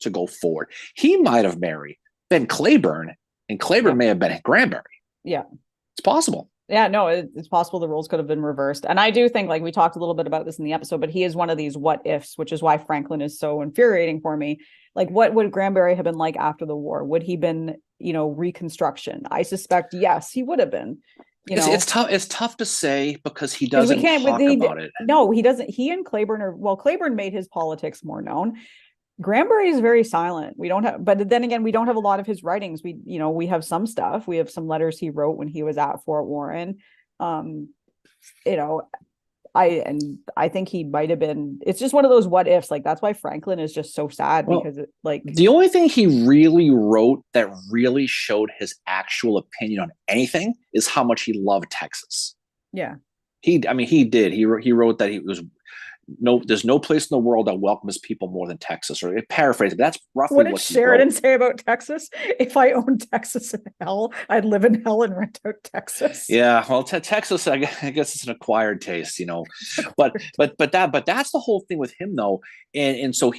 to go forward. He might have been Claiborne, and Claiborne may have been Granberry. Yeah. It's possible. Yeah, no, it's possible the roles could have been reversed. And I do think, like we talked a little bit about this in the episode, but he is one of these what ifs, which is why Franklin is so infuriating for me. Like, what would Granberry have been like after the war? Would he been, Reconstruction? I suspect, yes, he would have been. It's tough. It's tough to say because he doesn't talk about it. No, he doesn't. He and Claiborne Claiborne made his politics more known. Granbury is very silent. We don't have, but then again, we don't have a lot of his writings. We have some stuff. We have some letters he wrote when he was at Fort Warren. Um, you know, I think he might have been, it's just one of those what ifs. Like, that's why Franklin is just so sad, Well, because like the only thing he really wrote that really showed his actual opinion on anything is how much he loved Texas. yeah. He did. He wrote that he was there's no place in the world that welcomes people more than Texas. Or paraphrase, but that's roughly What did what Sheridan say about Texas? If I owned Texas in hell, I'd live in hell and rent out Texas. Yeah, well, Texas, I guess it's an acquired taste, but that's the whole thing with him, though. And so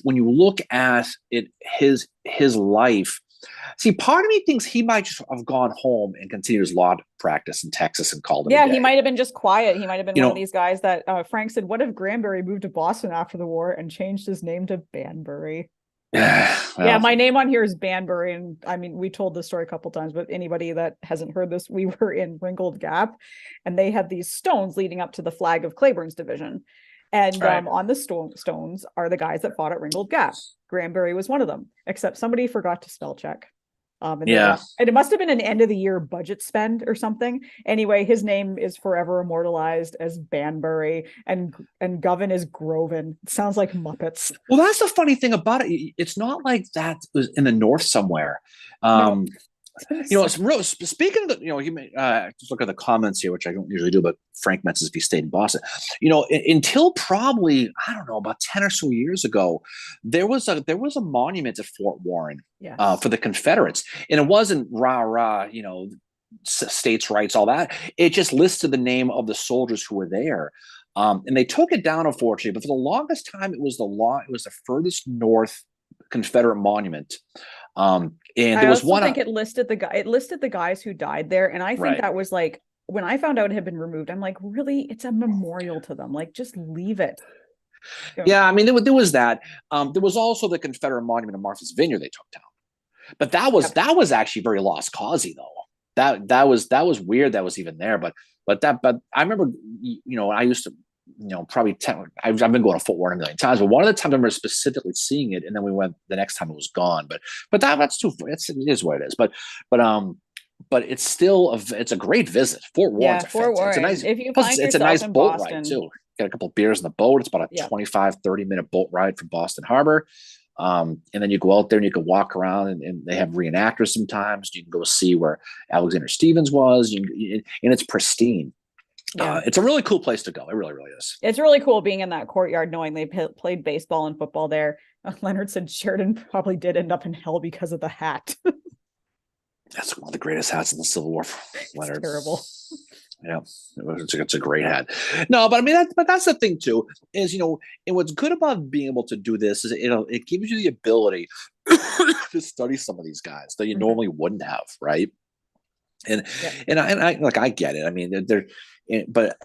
when you look at it, his life. See, part of me thinks he might just have gone home and continued his law practice in Texas and called it. Yeah, he might have been just quiet. He might have been one of these guys that Frank said, "What if Granbury moved to Boston after the war and changed his name to Banbury?" Well, yeah, my name on here is Banbury, and I mean, we told this story a couple times, but anybody that hasn't heard this, we were in Ringgold Gap, and they had these stones leading up to the flag of Claiborne's division. And right. On the stones are the guys that fought at Ringgold Gap. Granbury was one of them, except somebody forgot to spell check. And it must have been an end of the year budget spend or something. Anyway, his name is forever immortalized as Banbury, and Govan is Groven. It sounds like Muppets. Well, that's the funny thing about it. It's not like that was in the north somewhere. No. It's real. Speaking of you may just look at the comments here, which I don't usually do, but Frank mentions if he stayed in Boston. Until probably, I don't know, about 10 or so years ago, there was a monument at Fort Warren for the Confederates, and it wasn't rah, states' rights, all that. It just listed the name of the soldiers who were there. And they took it down, unfortunately, but for the longest time, it was the furthest north Confederate monument. And there was one. I think it listed the guys who died there, and I think that was like, when I found out it had been removed, I'm like, really? It's a memorial to them. Like, just leave it. Yeah, I mean, there was that. There was also the Confederate monument in Martha's Vineyard they took down, but that was actually very lost causey, though. That was weird that was even there, but I remember, I used to. Probably 10. I've been going to Fort Warren a million times, but one of the times I remember specifically seeing it, and then we went the next time it was gone. But that's too. It is what it is. But it's still it's a great visit. Fort Warren. Yeah, Fort Warren. It's a nice. If you find it's a nice boat Boston ride too. Get a couple of beers in the boat. It's about a 25-30 minute boat ride from Boston Harbor. And then you go out there and you can walk around, and they have reenactors sometimes. You can go see where Alexander Stevens was, and it's pristine. Yeah. It's a really cool place to go. It really, really is. It's really cool being in that courtyard, knowing they played baseball and football there. Leonard said Sheridan probably did end up in hell because of the hat. That's one of the greatest hats in the Civil War. Leonard. It's terrible. Yeah, it's a great hat. No, but I mean, that's the thing too. Is and what's good about being able to do this is it gives you the ability to study some of these guys that you normally wouldn't have, right? And I get it. I mean, but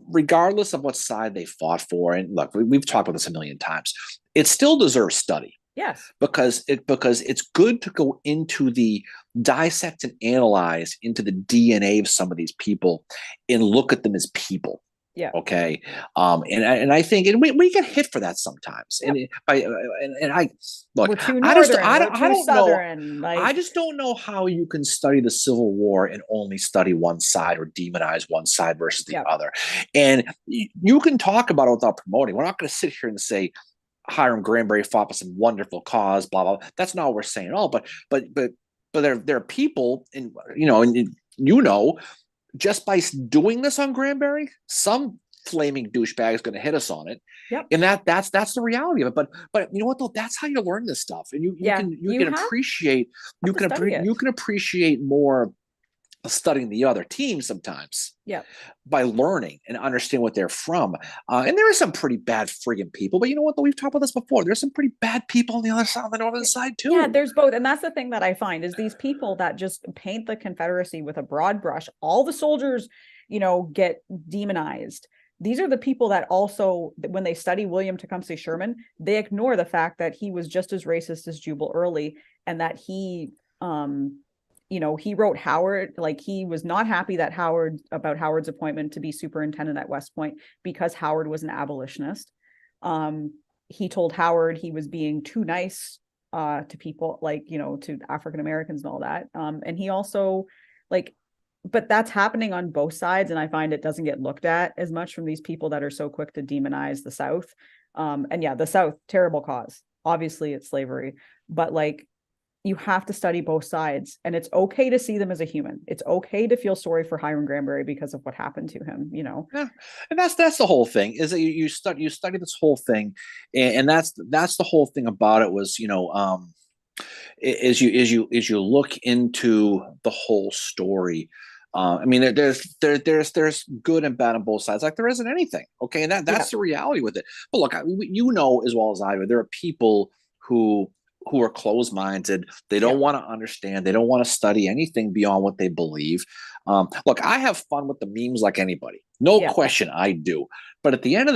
regardless of what side they fought for, and look, we've talked about this a million times, it still deserves study. Yes, because it's good to go into the dissect and analyze into the DNA of some of these people and look at them as people. Yeah. Okay. And I think, and we get hit for that sometimes. Yep. And I look, we're too northern, I don't southern, know. I just don't know how you can study the Civil War and only study one side or demonize one side versus the other. And you can talk about it without promoting. We're not going to sit here and say Hiram Granbury fought for some wonderful cause, blah, blah, blah. That's not what we're saying at all. But there are people, and just by doing this on Granbury, some flaming douchebag is going to hit us on it. Yep. And that's the reality of it. But you know what though? That's how you learn this stuff. And you can appreciate more studying the other team sometimes. Yeah. By learning and understand what they're from. And there are some pretty bad friggin' people, but you know what though? We've talked about this before. There's some pretty bad people on the other side, on the northern side too. Yeah, there's both. And that's the thing that I find is these people that just paint the Confederacy with a broad brush. All the soldiers, get demonized. These are the people that also, when they study William Tecumseh Sherman, they ignore the fact that he was just as racist as Jubal Early, and that he wrote Howard, like he was not happy that Howard's appointment to be superintendent at West Point because Howard was an abolitionist. he told Howard he was being too nice to people, like, to African Americans and all that. And he also, like, but that's happening on both sides, and I find it doesn't get looked at as much from these people that are so quick to demonize the South. And yeah, the South, terrible cause. Obviously, it's slavery, but like, you have to study both sides, and it's okay to see them as a human. It's okay to feel sorry for Hiram Granberry because of what happened to him. Yeah, and that's the whole thing. Is that you study this whole thing, and that's the whole thing about it was as you look into the whole story. I mean, there's good and bad on both sides, like there isn't anything. Okay, and that's the reality with it. But look, as well as I do, there are people who are closed-minded. They don't want to understand. They don't want to study anything beyond what they believe. Look, I have fun with the memes like anybody. No question, I do. But at the end of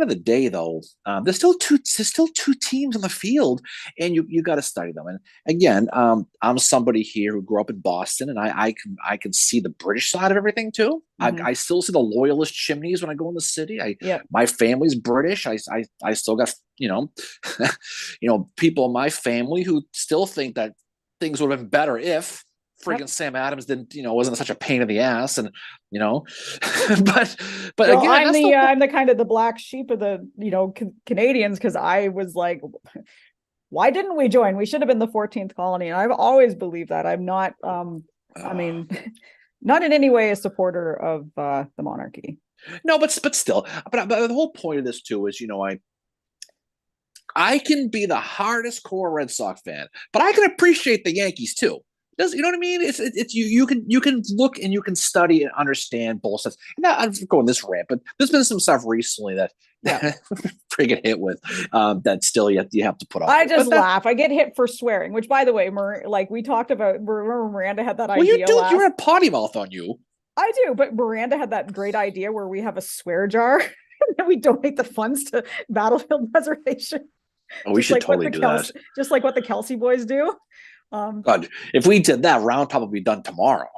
the day, though, there's still two teams on the field, and you got to study them. And again, I'm somebody here who grew up in Boston, and I can see the British side of everything too. Mm-hmm. I still see the Loyalist chimneys when I go in the city. My family's British. I still got people in my family who still think that things would have been better if friggin' Sam Adams didn't, wasn't such a pain in the ass, and but well, again, I'm the kind of the black sheep of the Canadians, because I was like, why didn't we join? We should have been the 14th colony, and I've always believed that. I'm not, I mean, not in any way a supporter of the monarchy. No, but still, but the whole point of this too is, I can be the hardest core Red Sox fan, but I can appreciate the Yankees too. You know what I mean? It's you can look and you can study and understand both sides. Now I'm going this rant, but there's been some stuff recently that friggin' hit with that still you have to put up. I just laugh. I get hit for swearing, which, by the way, like we talked about, remember Miranda had that idea. Well, you had potty mouth on you. I do, but Miranda had that great idea where we have a swear jar and we donate the funds to Battlefield Preservation. Oh, we should totally do that. Just like what the Kelsey boys do. God, if we did that, roundtop would be done tomorrow.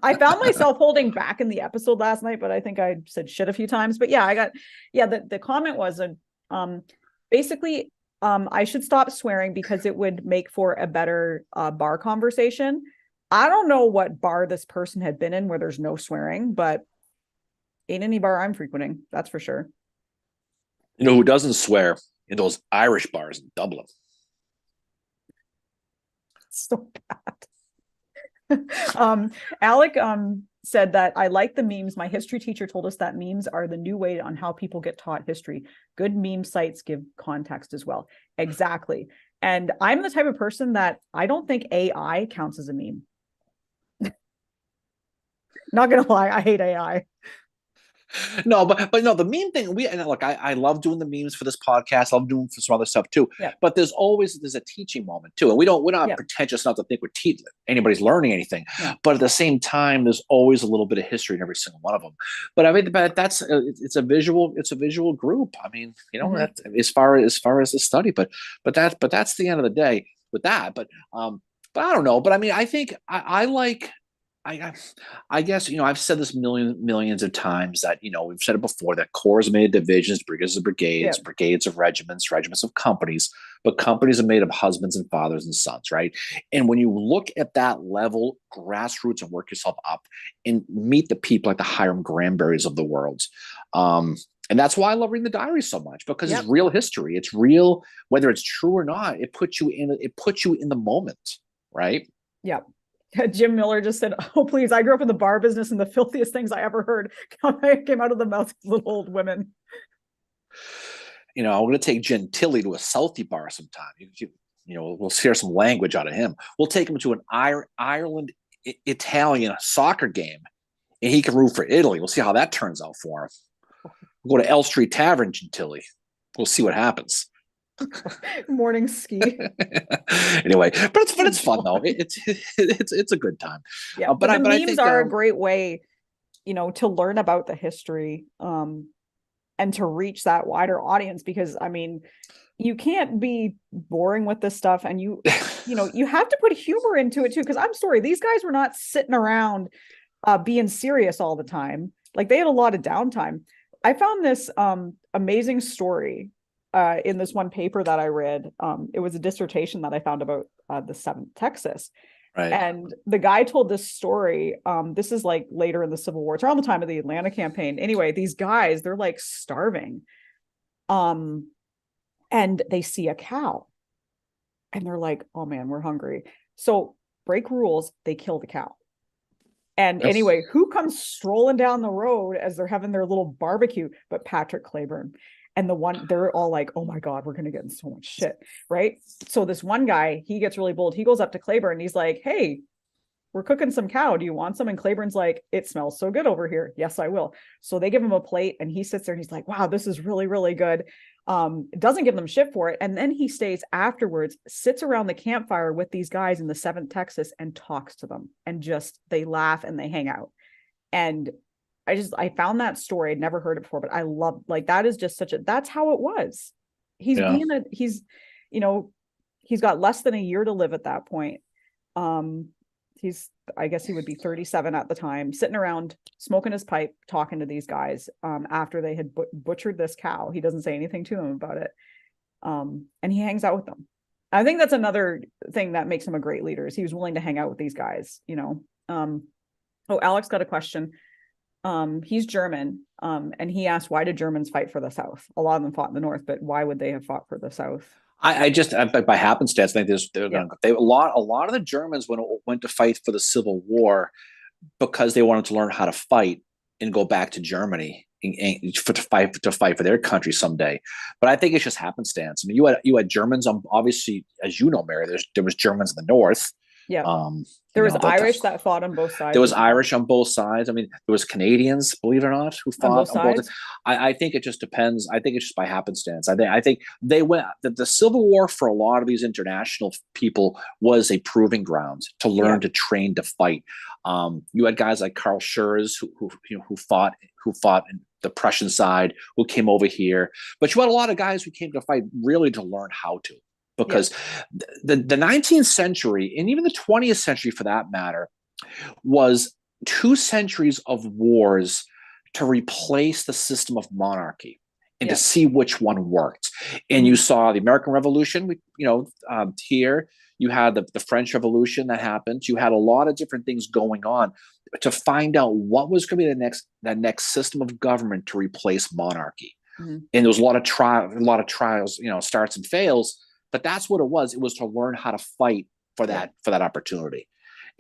I found myself holding back in the episode last night, but I think I said shit a few times. But yeah, the comment was basically I should stop swearing because it would make for a better bar conversation. I don't know what bar this person had been in where there's no swearing, but ain't any bar I'm frequenting, that's for sure. Who doesn't swear? In those Irish bars in Dublin. So bad. Alec said that I like the memes. My history teacher told us that memes are the new way on how people get taught history. Good meme sites give context as well. Exactly. And I'm the type of person that I don't think AI counts as a meme. Not gonna lie, I hate AI. No, but no, the meme thing. I love doing the memes for this podcast. I love doing for some other stuff too. Yeah. But there's a teaching moment too, and we're not pretentious enough to think anybody's learning anything. Yeah. But at the same time, there's always a little bit of history in every single one of them. But I mean, that's it's a visual group. I mean, that as far as the study, but that's the end of the day with that. But I don't know. But I mean, I think I like. I guess I've said this millions of times that we've said it before, that corps are made of divisions, brigades of brigades, brigades of regiments, regiments of companies, but companies are made of husbands and fathers and sons, right? And when you look at that level, grassroots, and work yourself up and meet the people like the Hiram Granberrys of the world, and that's why I love reading the diary so much, because it's real history. It's real, whether it's true or not. It puts you in the moment, right? Yeah. Jim Miller just said, "Oh, please! I grew up in the bar business, and the filthiest things I ever heard came out of the mouths of little old women." I'm going to take Gentili to a Southie bar sometime. We'll hear some language out of him. We'll take him to an Ireland Italian soccer game, and he can root for Italy. We'll see how that turns out for him. We'll go to L Street Tavern, Gentili. We'll see what happens. Morning ski. Anyway, but it's fun though. It's a good time. Yeah, but the memes are a great way, to learn about the history, and to reach that wider audience. Because I mean, you can't be boring with this stuff, and you have to put humor into it too. Because I'm sorry, these guys were not sitting around being serious all the time. Like, they had a lot of downtime. I found this amazing story in this one paper that I read. It was a dissertation that I found about the 7th Texas. Right. And the guy told this story. This is like later in the Civil War. It's around the time of the Atlanta campaign. Anyway, these guys, they're like starving. And they see a cow. And they're like, oh man, we're hungry. So break rules, they kill the cow. And anyway, who comes strolling down the road as they're having their little barbecue but Patrick Cleburne? And they're all like, oh my God, we're going to get in so much shit. Right. So this one guy, he gets really bold. He goes up to Cleburne and he's like, hey, we're cooking some cow. Do you want some? And Cleburne's like, it smells so good over here. Yes, I will. So they give him a plate and he sits there and he's like, wow, this is really, really good. Doesn't give them shit for it. And then he stays afterwards, sits around the campfire with these guys in the 7th Texas and talks to them, and just, they laugh and they hang out. And I found that story. I'd never heard it before, but I love, like, that is just that's how it was. He's got less than a year to live at that point. I guess he would be 37 at the time, sitting around smoking his pipe, talking to these guys after they had butchered this cow. He doesn't say anything to them about it. And he hangs out with them. I think that's another thing that makes him a great leader, is he was willing to hang out with these guys, Alex got a question. He's German. And he asked, why did Germans fight for the South? A lot of them fought in the North, but why would they have fought for the South? I just by happenstance, I think a lot of the Germans went to fight for the Civil War because they wanted to learn how to fight and go back to Germany to fight for their country someday. But I think it's just happenstance. I mean, you had Germans, obviously, as you know, Mary. There was Germans in the North. Yeah. There was Irish that fought on both sides. There was Irish on both sides. I mean, there was Canadians, believe it or not, who fought on both sides. I think it just depends. I think it's just by happenstance. I think they went the Civil War for a lot of these international people was a proving ground to learn to train to fight. You had guys like Carl Schurz who fought in the Prussian side, who came over here, but you had a lot of guys who came to fight really to learn how to. Because the 19th century, and even the 20th century for that matter, was 2 centuries of wars to replace the system of monarchy and to see which one worked. And you saw the American Revolution, here. You had the French Revolution that happened. You had a lot of different things going on to find out what was going to be the next system of government to replace monarchy. Mm-hmm. And there was a lot of trials, starts and fails. But that's what it was. It was to learn how to fight for that opportunity.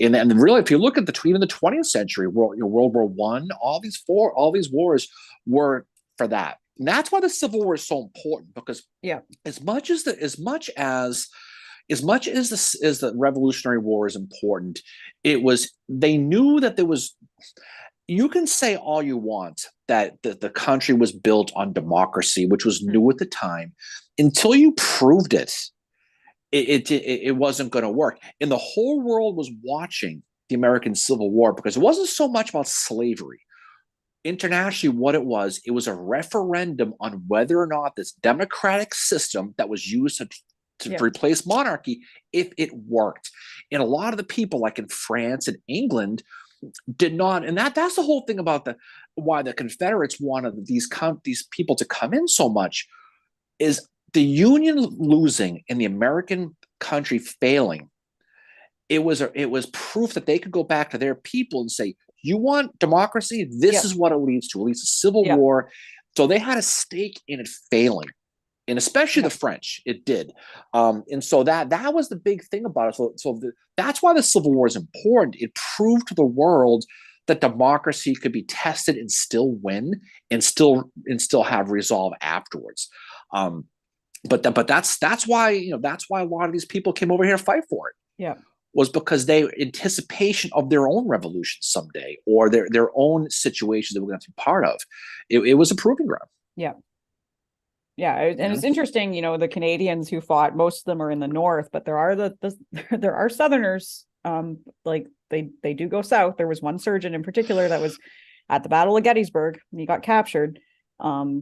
And really, if you look at even the 20th century, World War I, all these wars were for that. And that's why the Civil War is so important, because as much as the Revolutionary War is important, they knew that there was. You can say all you want that the country was built on democracy, which was new at the time. Until you proved it wasn't going to work. And the whole world was watching the American Civil War because it wasn't so much about slavery. Internationally, what it was a referendum on whether or not this democratic system that was used to replace monarchy, if it worked. And a lot of the people, like in France and England, did not, and that's the whole thing about why the Confederates wanted these people to come in so much, is the Union losing and the American country failing. It was proof that they could go back to their people and say, "You want democracy? This is what it leads to. It leads to civil war." So they had a stake in it failing, and especially the French. It did, and so that was the big thing about it. So that's why the Civil War is important. It proved to the world that democracy could be tested and still win, and still have resolve afterwards. But that's why that's why a lot of these people came over here to fight for it. Yeah, was because they anticipation of their own revolution someday, or their own situations that we're going to be part of. It was a proving ground. Yeah. Yeah, and it's interesting, the Canadians who fought, most of them are in the North, but there are there are Southerners, like they do go south. There was one surgeon in particular that was at the Battle of Gettysburg, and he got captured.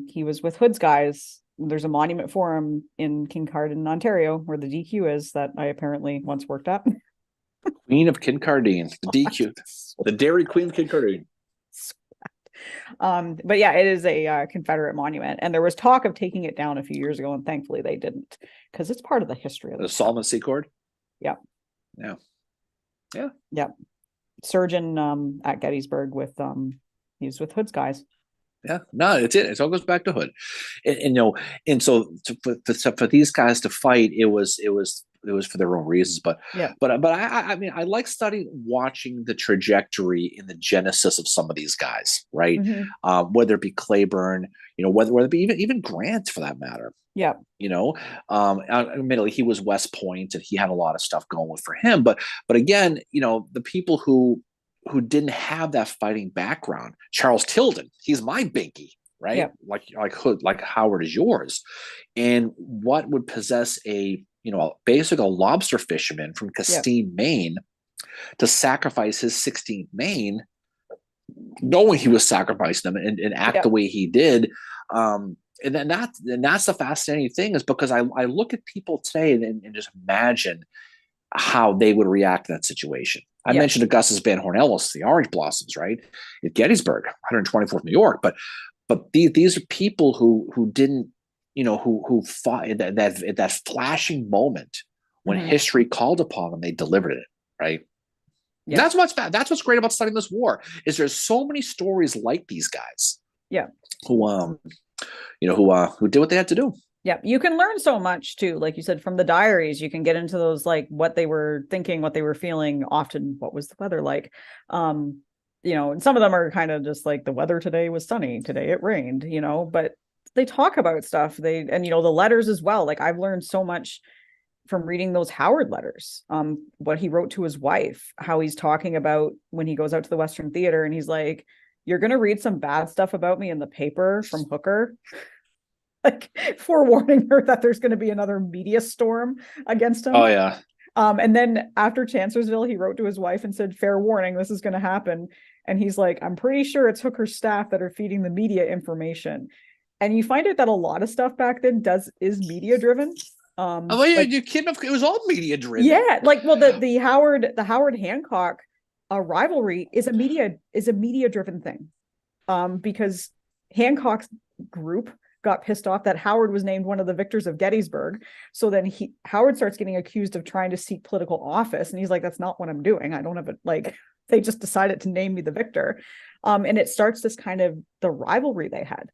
He was with Hood's guys. There's a monument for him in Kincardine, Ontario, where the DQ is, that I apparently once worked at. Queen of Kincardine, the DQ, the Dairy Queen of Kincardine. But yeah, it is a Confederate monument, and there was talk of taking it down a few years ago, and thankfully they didn't, because it's part of the history of the Solomon Secord. Yeah. Yeah. Surgeon at Gettysburg with he was with Hood's guys. Yeah, no, it all goes back to Hood, and so for these guys to fight, it was for their own reasons, but I mean, I like watching the trajectory in the genesis of some of these guys, right? Mm-hmm. Whether it be Claiborne, whether it be even Grant for that matter. Yeah. Admittedly, he was West Point and he had a lot of stuff going for him, but again, the people who didn't have that fighting background. Charles Tilden, he's my binky, right? Yeah. Like Hood, like Howard is yours. And what would possess basically a lobster fisherman from Castine, Maine, to sacrifice his 16th Maine, knowing he was sacrificing them and act the way he did. And that's the fascinating thing, is because I look at people today and just imagine how they would react to that situation. I mentioned Augustus Van Horn Ellis, the Orange Blossoms, right, at Gettysburg, 124th New York. But these are people who didn't, who fought at that flashing moment when history called upon them. They delivered it, right? Yeah. That's what's great about studying this war, is there's so many stories like these guys. Yeah. Who did what they had to do. Yeah, you can learn so much too. Like you said, from the diaries, you can get into those, like what they were thinking, what they were feeling, often what was the weather like. And some of them are kind of just like, the weather today was sunny, today it rained, but they talk about stuff. The letters as well. Like, I've learned so much from reading those Howard letters, what he wrote to his wife, how he's talking about when he goes out to the Western Theater and he's like, you're going to read some bad stuff about me in the paper from Hooker. Like, forewarning her that there's going to be another media storm against him. Oh yeah. And then after Chancellorsville, he wrote to his wife and said, fair warning, this is going to happen. And he's like, I'm pretty sure it's Hooker's staff that are feeding the media information. And you find out that a lot of stuff back then is media driven. You kidding? It was all media driven. Yeah. Like, well, the Howard Hancock rivalry is a media driven thing. Because Hancock's group got pissed off that Howard was named one of the victors of Gettysburg. So then Howard starts getting accused of trying to seek political office. And he's like, that's not what I'm doing. I don't have it. Like, they just decided to name me the victor. And it starts this kind of the rivalry they had.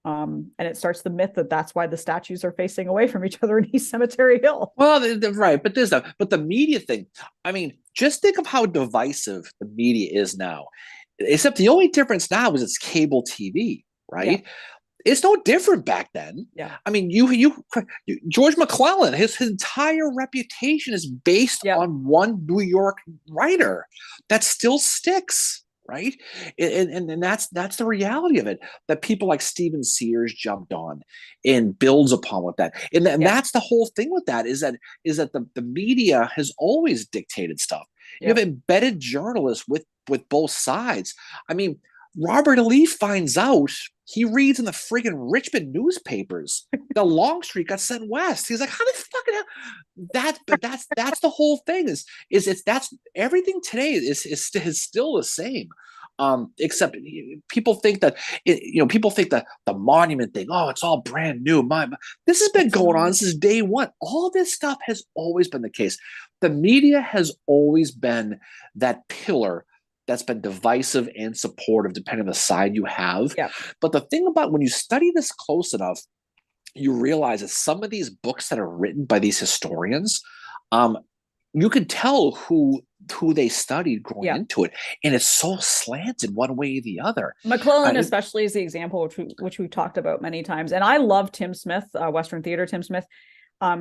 And it starts the myth that that's why the statues are facing away from each other in East Cemetery Hill. Well, they're right. But the media thing, I mean, just think of how divisive the media is now. Except the only difference now is it's cable TV, right? Yeah. It's no different back then. Yeah. I mean, George McClellan, his entire reputation is based on one New York writer that still sticks, right? And that's the reality of it, that people like Stephen Sears jumped on and builds upon with that. And that's the whole thing with that, is that the media has always dictated stuff. You have embedded journalists with both sides. I mean, Robert E. Lee finds out, he reads in the friggin' Richmond newspapers that Longstreet got sent west. He's like, how the fucking hell? That's the whole thing. That's everything today is still the same. Except people think that the monument thing, it's all brand new. This has been going on since day one. All this stuff has always been the case. The media has always been that pillar that's been divisive and supportive, depending on the side you have. Yeah. But the thing about when you study this close enough, you realize that some of these books that are written by these historians, you can tell who they studied going into it, and it's so slanted one way or the other. McClellan especially is the example which we've talked about many times. And I love Tim Smith, Western Theater Tim Smith.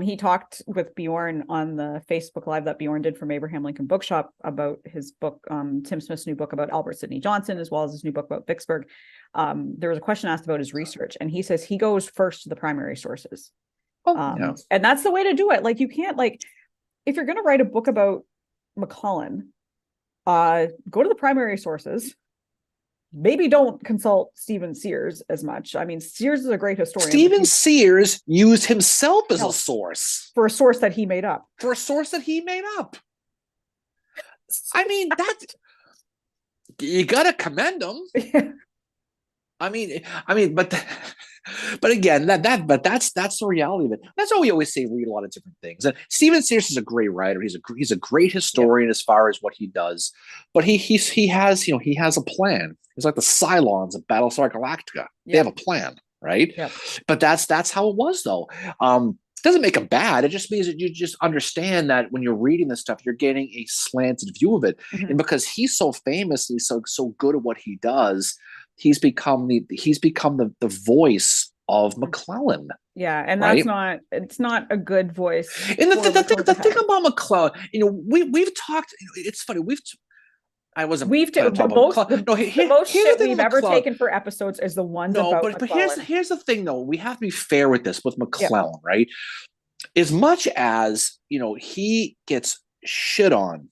He talked with Bjorn on the Facebook Live that Bjorn did from Abraham Lincoln Bookshop about his book, Tim Smith's new book about Albert Sidney Johnson, as well as his new book about Vicksburg. There was a question asked about his research, and he says he goes first to the primary sources. And that's the way to do it. Like, you can't, like, if you're going to write a book about McClellan, go to the primary sources. Maybe don't consult Stephen Sears as much. I mean, Sears is a great historian. Stephen Sears used himself as a source. For a source that he made up. I mean, you got to commend him. but but again, but that's the reality of it. That's why we always say read a lot of different things. And Stephen Sears is a great writer. He's a great historian as far as what he does. But he has he has a plan. He's like the Cylons of Battlestar Galactica. They have a plan, right? But that's how it was though. Doesn't make them bad. It just means that you just understand that when you're reading this stuff, you're getting a slanted view of it. And because he's so famous, and he's so good at what he does, he's become the voice of McClellan. Yeah, and right? it's not a good voice. And the thing about McClellan, we've talked. It's funny. I wasn't. We've the most shit we've ever taken for episodes is the ones about McClellan. But here's the thing, though. We have to be fair with this with McClellan, right? As much as he gets shit on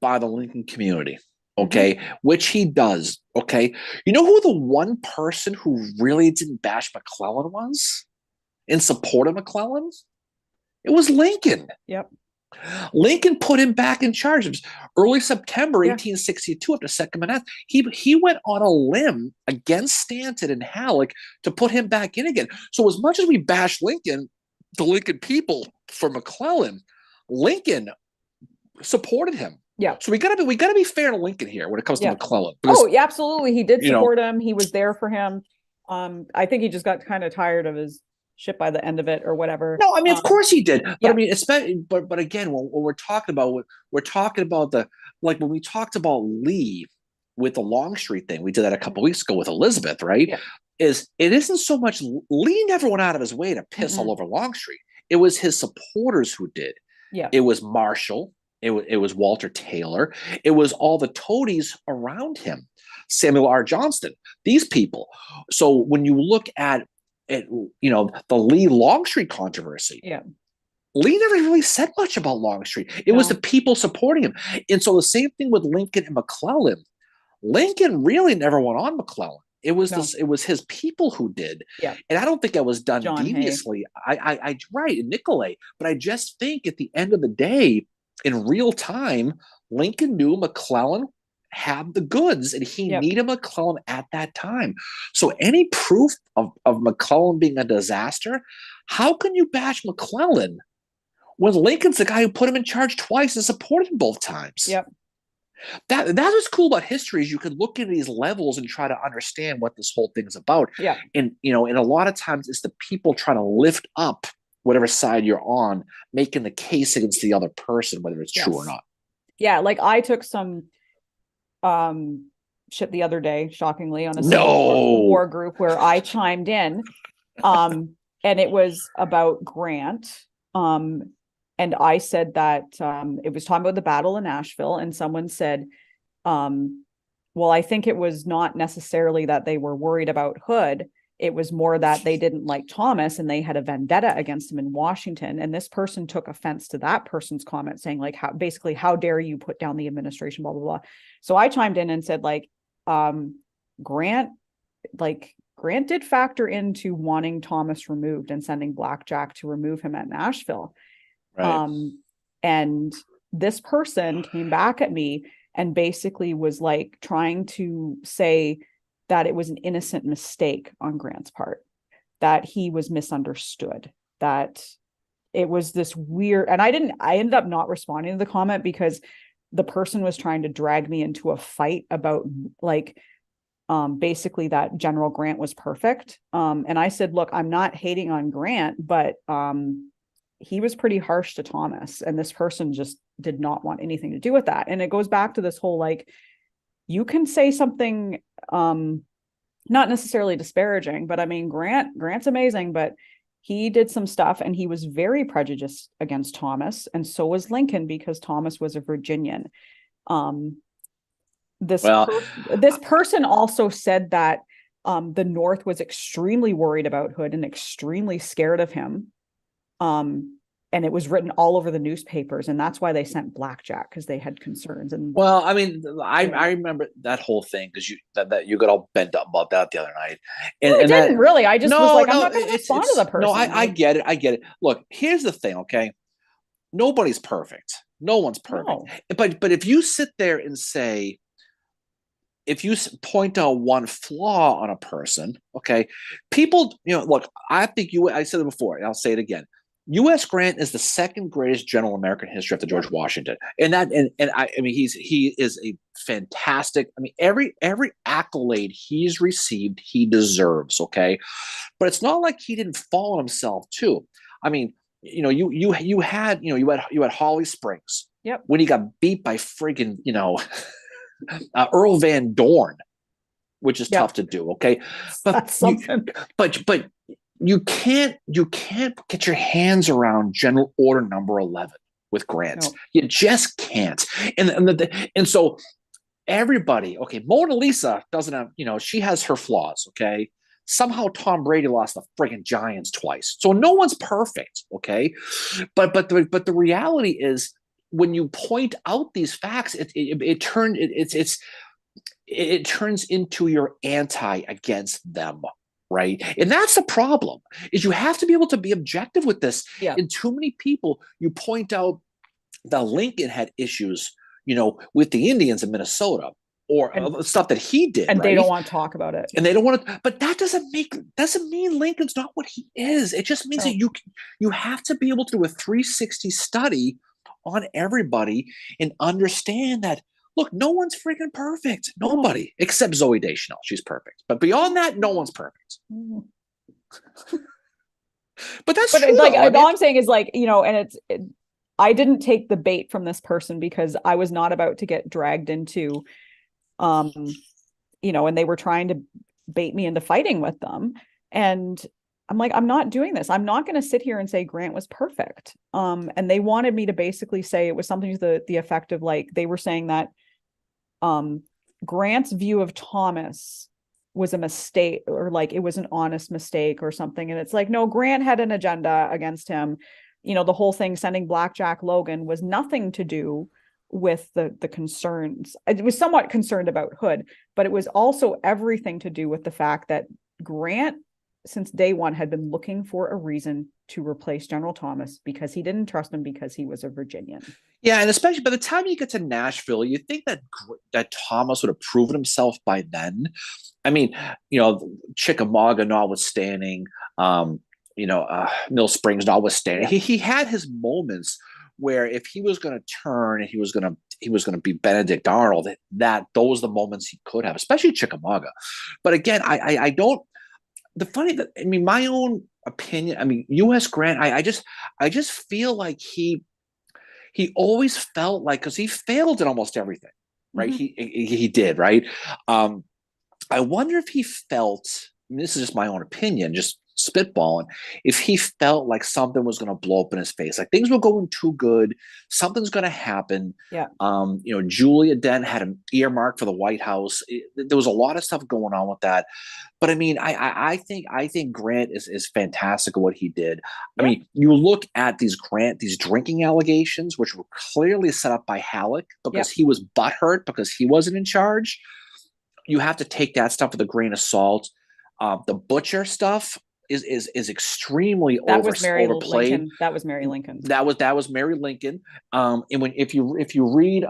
by the Lincoln community, okay, which he does, okay. You know who the one person who really didn't bash McClellan was in support of McClellan? It was Lincoln. Yep. Lincoln put him back in charge. It was early September 1862 after Second Manassas. He went on a limb against Stanton and Halleck to put him back in again. So as much as we bash Lincoln, the Lincoln people for McClellan, Lincoln supported him. Yeah. So we gotta be fair to Lincoln here when it comes to McClellan. Because, yeah, absolutely. He did support him. He was there for him. I think he just got kind of tired of his shit by the end of it or whatever. No, I mean, of course he did. But I mean, especially, but again, when we're talking about when we talked about Lee with the Longstreet thing, we did that a couple weeks ago with Elizabeth, right? Yeah. It isn't so much Lee never went out of his way to piss all over Longstreet. It was his supporters who did. Yeah. It was Marshall. It was Walter Taylor. It was all the toadies around him. Samuel R. Johnston. These people. So when you look at the Lee Longstreet controversy. Yeah. Lee never really said much about Longstreet. It was the people supporting him. And so the same thing with Lincoln and McClellan. Lincoln really never went on McClellan. It was it was his people who did. Yeah. And I don't think that was done John deviously. I right, Nicolay. But I just think at the end of the day, in real time, Lincoln knew McClellan had the goods and he needed McClellan at that time. So any proof of McClellan being a disaster, how can you bash McClellan when Lincoln's the guy who put him in charge twice and supported him both times? Yep. That's what's cool about history is you can look at these levels and try to understand what this whole thing's about. Yeah. And and a lot of times it's the people trying to lift up whatever side you're on, making the case against the other person, whether it's true or not. Yeah, like I took some shit the other day, shockingly, on a war group where I chimed in, and it was about Grant, and I said that it was talking about the battle in Nashville, and someone said, well, I think it was not necessarily that they were worried about Hood. It was more that they didn't like Thomas and they had a vendetta against him in Washington. And this person took offense to that person's comment, saying like, how dare you put down the administration, blah, blah, blah. So I chimed in and said Grant did factor into wanting Thomas removed and sending Blackjack to remove him at Nashville. Right. And this person came back at me and basically was like trying to say that it was an innocent mistake on Grant's part, that he was misunderstood, that it was this weird, and I ended up not responding to the comment because the person was trying to drag me into a fight about basically that General Grant was perfect. And I said, look, I'm not hating on Grant, but he was pretty harsh to Thomas, and this person just did not want anything to do with that. And it goes back to this whole, you can say something, not necessarily disparaging, but I mean, Grant's amazing, but he did some stuff and he was very prejudiced against Thomas. And so was Lincoln, because Thomas was a Virginian. This person also said that the North was extremely worried about Hood and extremely scared of him. And it was written all over the newspapers, and that's why they sent Blackjack, because they had concerns. And well, I mean, I remember that whole thing because you got all bent up about that the other night. And, I didn't really. I just was like, I'm not going to respond to the person. No, I get it. Look, here's the thing, okay? Nobody's perfect. No one's perfect. No. But if you sit there and say, if you point out one flaw on a person, okay, people, look, I said it before, and I'll say it again. U.S. Grant is the second greatest general in American history after George Washington, and I mean he is a fantastic. I mean every accolade he's received, he deserves. Okay, but it's not like he didn't fall on himself too. I mean, you had Holly Springs. Yep. When he got beat by friggin' Earl Van Dorn, which is tough to do. Okay, but that's something. But you can't get your hands around General Order Number 11 with Grant. No. You just can't. And so everybody, okay, Mona Lisa doesn't have, she has her flaws. Okay. Somehow Tom Brady lost the friggin' Giants twice. So no one's perfect. Okay. But the reality is, when you point out these facts, it turns into your anti against them, right? And that's the problem, is you have to be able to be objective with this. Yeah. And too many people, you point out that Lincoln had issues, with the Indians in Minnesota, or stuff that he did, and right? They don't want to talk about it, and they don't want to. But that doesn't mean Lincoln's not what he is. It just means that you have to be able to do a 360 study on everybody and understand that, look, no one's freaking perfect. Nobody, except Zooey Deschanel. She's perfect. But beyond that, no one's perfect. But that's true. Like, all I'm saying is, like, and I didn't take the bait from this person because I was not about to get dragged into, and they were trying to bait me into fighting with them. And I'm like, I'm not doing this. I'm not going to sit here and say Grant was perfect. And they wanted me to basically say it was something to the effect of, like, they were saying that Grant's view of Thomas was a mistake, or like it was an honest mistake or something. And it's like, no, Grant had an agenda against him. The whole thing, sending Blackjack Logan, was nothing to do with the concerns. It was somewhat concerned about Hood, but it was also everything to do with the fact that Grant, since day one, had been looking for a reason to replace General Thomas because he didn't trust him because he was a Virginian. Yeah, and especially by the time you get to Nashville, you think that Thomas would have proven himself by then. I mean, Chickamauga notwithstanding, Mill Springs notwithstanding, he had his moments where if he was going to turn and he was going to be Benedict Arnold, that those are the moments he could have, especially Chickamauga. But again, I don't. My own opinion, U.S. Grant, I just feel like he always felt like, because he failed in almost everything, right? Mm-hmm. He did, right? I wonder if he felt, this is just my own opinion, just spitballing, if he felt like something was going to blow up in his face, like things were going too good, something's going to happen. Yeah. Julia Dent had an earmark for the White House. There was a lot of stuff going on with that. But I mean, I think Grant is fantastic at what he did. Yeah. I mean, you look at these drinking allegations, which were clearly set up by Halleck because he was butthurt because he wasn't in charge. You have to take that stuff with a grain of salt. The Butcher stuff is extremely overplayed. Lincoln. That was Mary Lincoln. That was Mary Lincoln. And if you read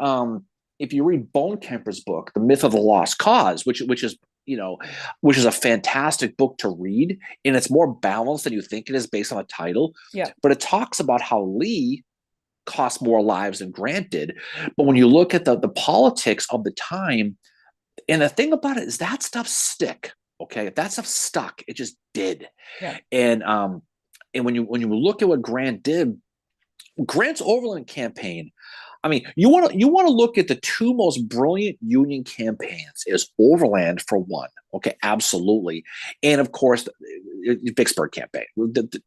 Bonekemper's book, The Myth of the Lost Cause, which is a fantastic book to read, and it's more balanced than you think it is based on the title. Yeah. But it talks about how Lee cost more lives than Grant did. But when you look at the politics of the time, and the thing about it is that stuff stick. Okay, if that stuff stuck, it just did. Yeah. And when you look at what Grant did, Grant's Overland campaign, I mean, you want to look at the two most brilliant Union campaigns is Overland for one. Okay, absolutely, and of course the Vicksburg campaign, the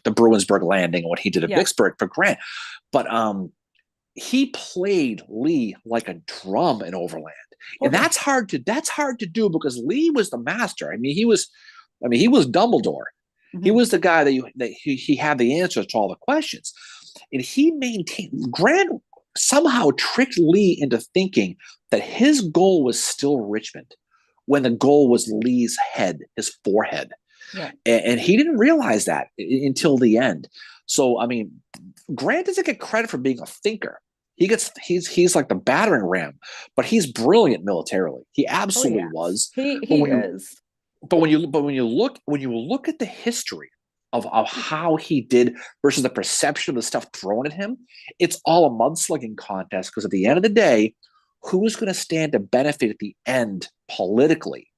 Bruinsburg Landing, and what he did at Vicksburg for Grant. But he played Lee like a drum in Overland. Okay. And that's hard to do because Lee was the master. I mean, he was Dumbledore. Mm-hmm. He was the guy that he had the answers to all the questions. And Grant somehow tricked Lee into thinking that his goal was still Richmond when the goal was Lee's head, his forehead. Yeah. And he didn't realize that until the end. So, I mean, Grant doesn't get credit for being a thinker. he's like the battering ram, but he's brilliant militarily. He absolutely was. He is. But when you look at the history of how he did versus the perception of the stuff thrown at him, it's all a mudslinging contest, because at the end of the day, who's going to stand to benefit at the end politically,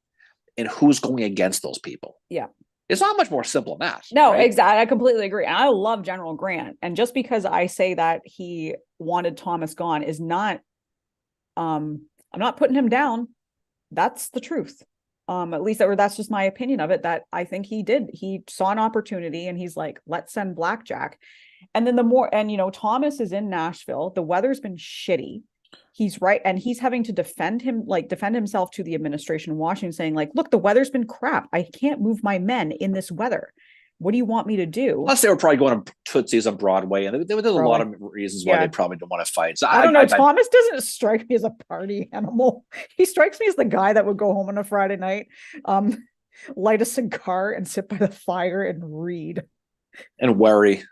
and who's going against those people? Yeah. It's not much more simple than that. No, right? Exactly. I completely agree. And I love General Grant. And just because I say that he wanted Thomas gone is not, I'm not putting him down. That's the truth. At least that's just my opinion of it, that I think he saw an opportunity and he's like, let's send Blackjack. And then Thomas is in Nashville. The weather's been shitty. He's right. And he's having to defend himself to the administration in Washington, saying like, look, the weather's been crap. I can't move my men in this weather. What do you want me to do? Plus, they were probably going to Tootsie's on Broadway, and there's a lot of reasons why they probably don't want to fight. So I don't know. Thomas doesn't strike me as a party animal. He strikes me as the guy that would go home on a Friday night, light a cigar and sit by the fire and read. And worry.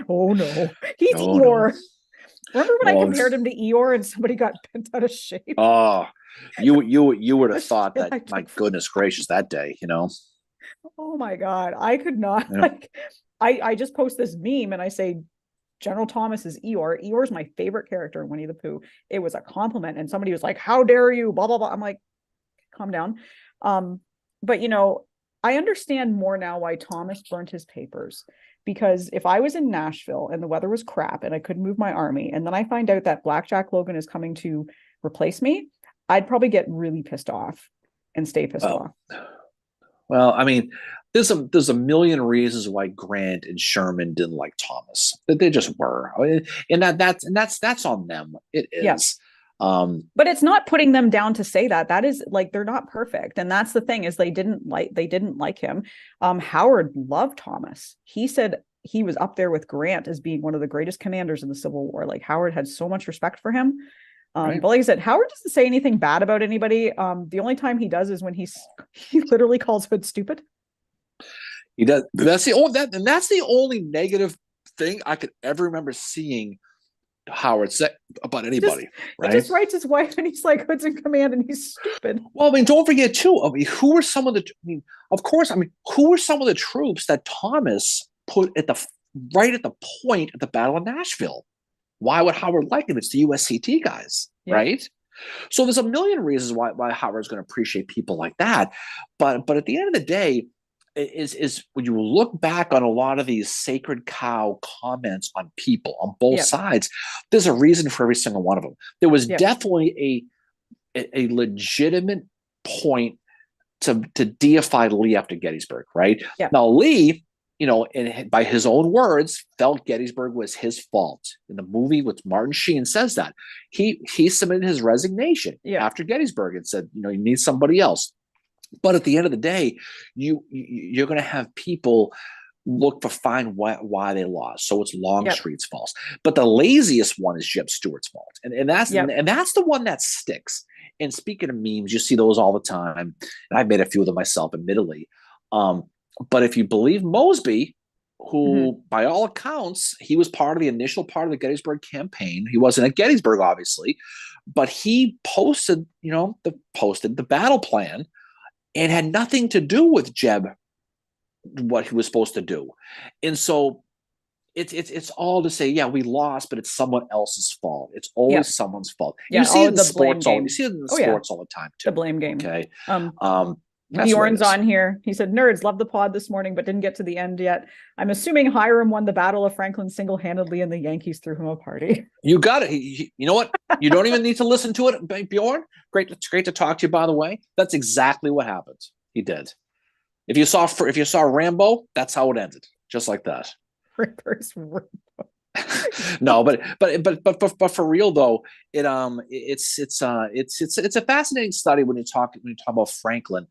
Oh, no. He's Eeyore. No. Remember when I compared him to Eeyore and somebody got bent out of shape? Oh, you would have thought that, my goodness gracious, that day, Oh my God. I could not. Yeah. I just post this meme and I say, General Thomas is Eeyore. Eeyore's my favorite character in Winnie the Pooh. It was a compliment. And somebody was like, how dare you? Blah, blah, blah. I'm like, calm down. But I understand more now why Thomas burnt his papers. Because if I was in Nashville and the weather was crap and I couldn't move my army, and then I find out that Blackjack Logan is coming to replace me, I'd probably get really pissed off and stay pissed off. Well, I mean, there's a million reasons why Grant and Sherman didn't like Thomas. That they just were, and that's on them. It is. Yes. But it's not putting them down to say that. That is like, they're not perfect. And that's the thing, is they didn't like him. Howard loved Thomas. He said he was up there with Grant as being one of the greatest commanders in the Civil War. Like, Howard had so much respect for him. Right. But like I said, Howard doesn't say anything bad about anybody. The only time he does is when he literally calls Hood stupid. He does. That's the only negative thing I could ever remember seeing Howard said about anybody. He just writes his wife and he's like, Hood's in command and he's stupid. Well, I mean, don't forget too, who were some of the who were some of the troops that Thomas put at the point at the Battle of Nashville? Why would Howard like him? It's the USCT guys, right? So there's a million reasons why Howard's going to appreciate people like that. But at the end of the day, is when you look back on a lot of these sacred cow comments on people on both sides, there's a reason for every single one of them. There was definitely a legitimate point to deify Lee after Gettysburg, right? Yeah. Now Lee, by his own words, felt Gettysburg was his fault. In the movie with Martin Sheen says that he submitted his resignation after Gettysburg and said, you need somebody else. But at the end of the day, you're going to have people look to find why they lost. So it's Longstreet's fault. But the laziest one is Jeb Stuart's fault, and that's the one that sticks. And speaking of memes, you see those all the time, and I've made a few of them myself, admittedly. But if you believe Mosby, who by all accounts he was part of the initial part of the Gettysburg campaign, he wasn't at Gettysburg obviously, but he posted the battle plan. And had nothing to do with Jeb, what he was supposed to do. And so it's all to say, we lost, but it's someone else's fault. It's always someone's fault. You see it in sports all the time too. The blame game. Okay. Bjorn's on here. He said, nerds, love the pod this morning, but didn't get to the end yet. I'm assuming Hiram won the Battle of Franklin single-handedly and the Yankees threw him a party. You got it. You know what? You don't even need to listen to it, Bjorn. It's great to talk to you, by the way. That's exactly what happened. He did. If you saw Rambo, that's how it ended. Just like that. Ripper's Rambo. No, but for real though, it's a fascinating study when you talk about Franklin,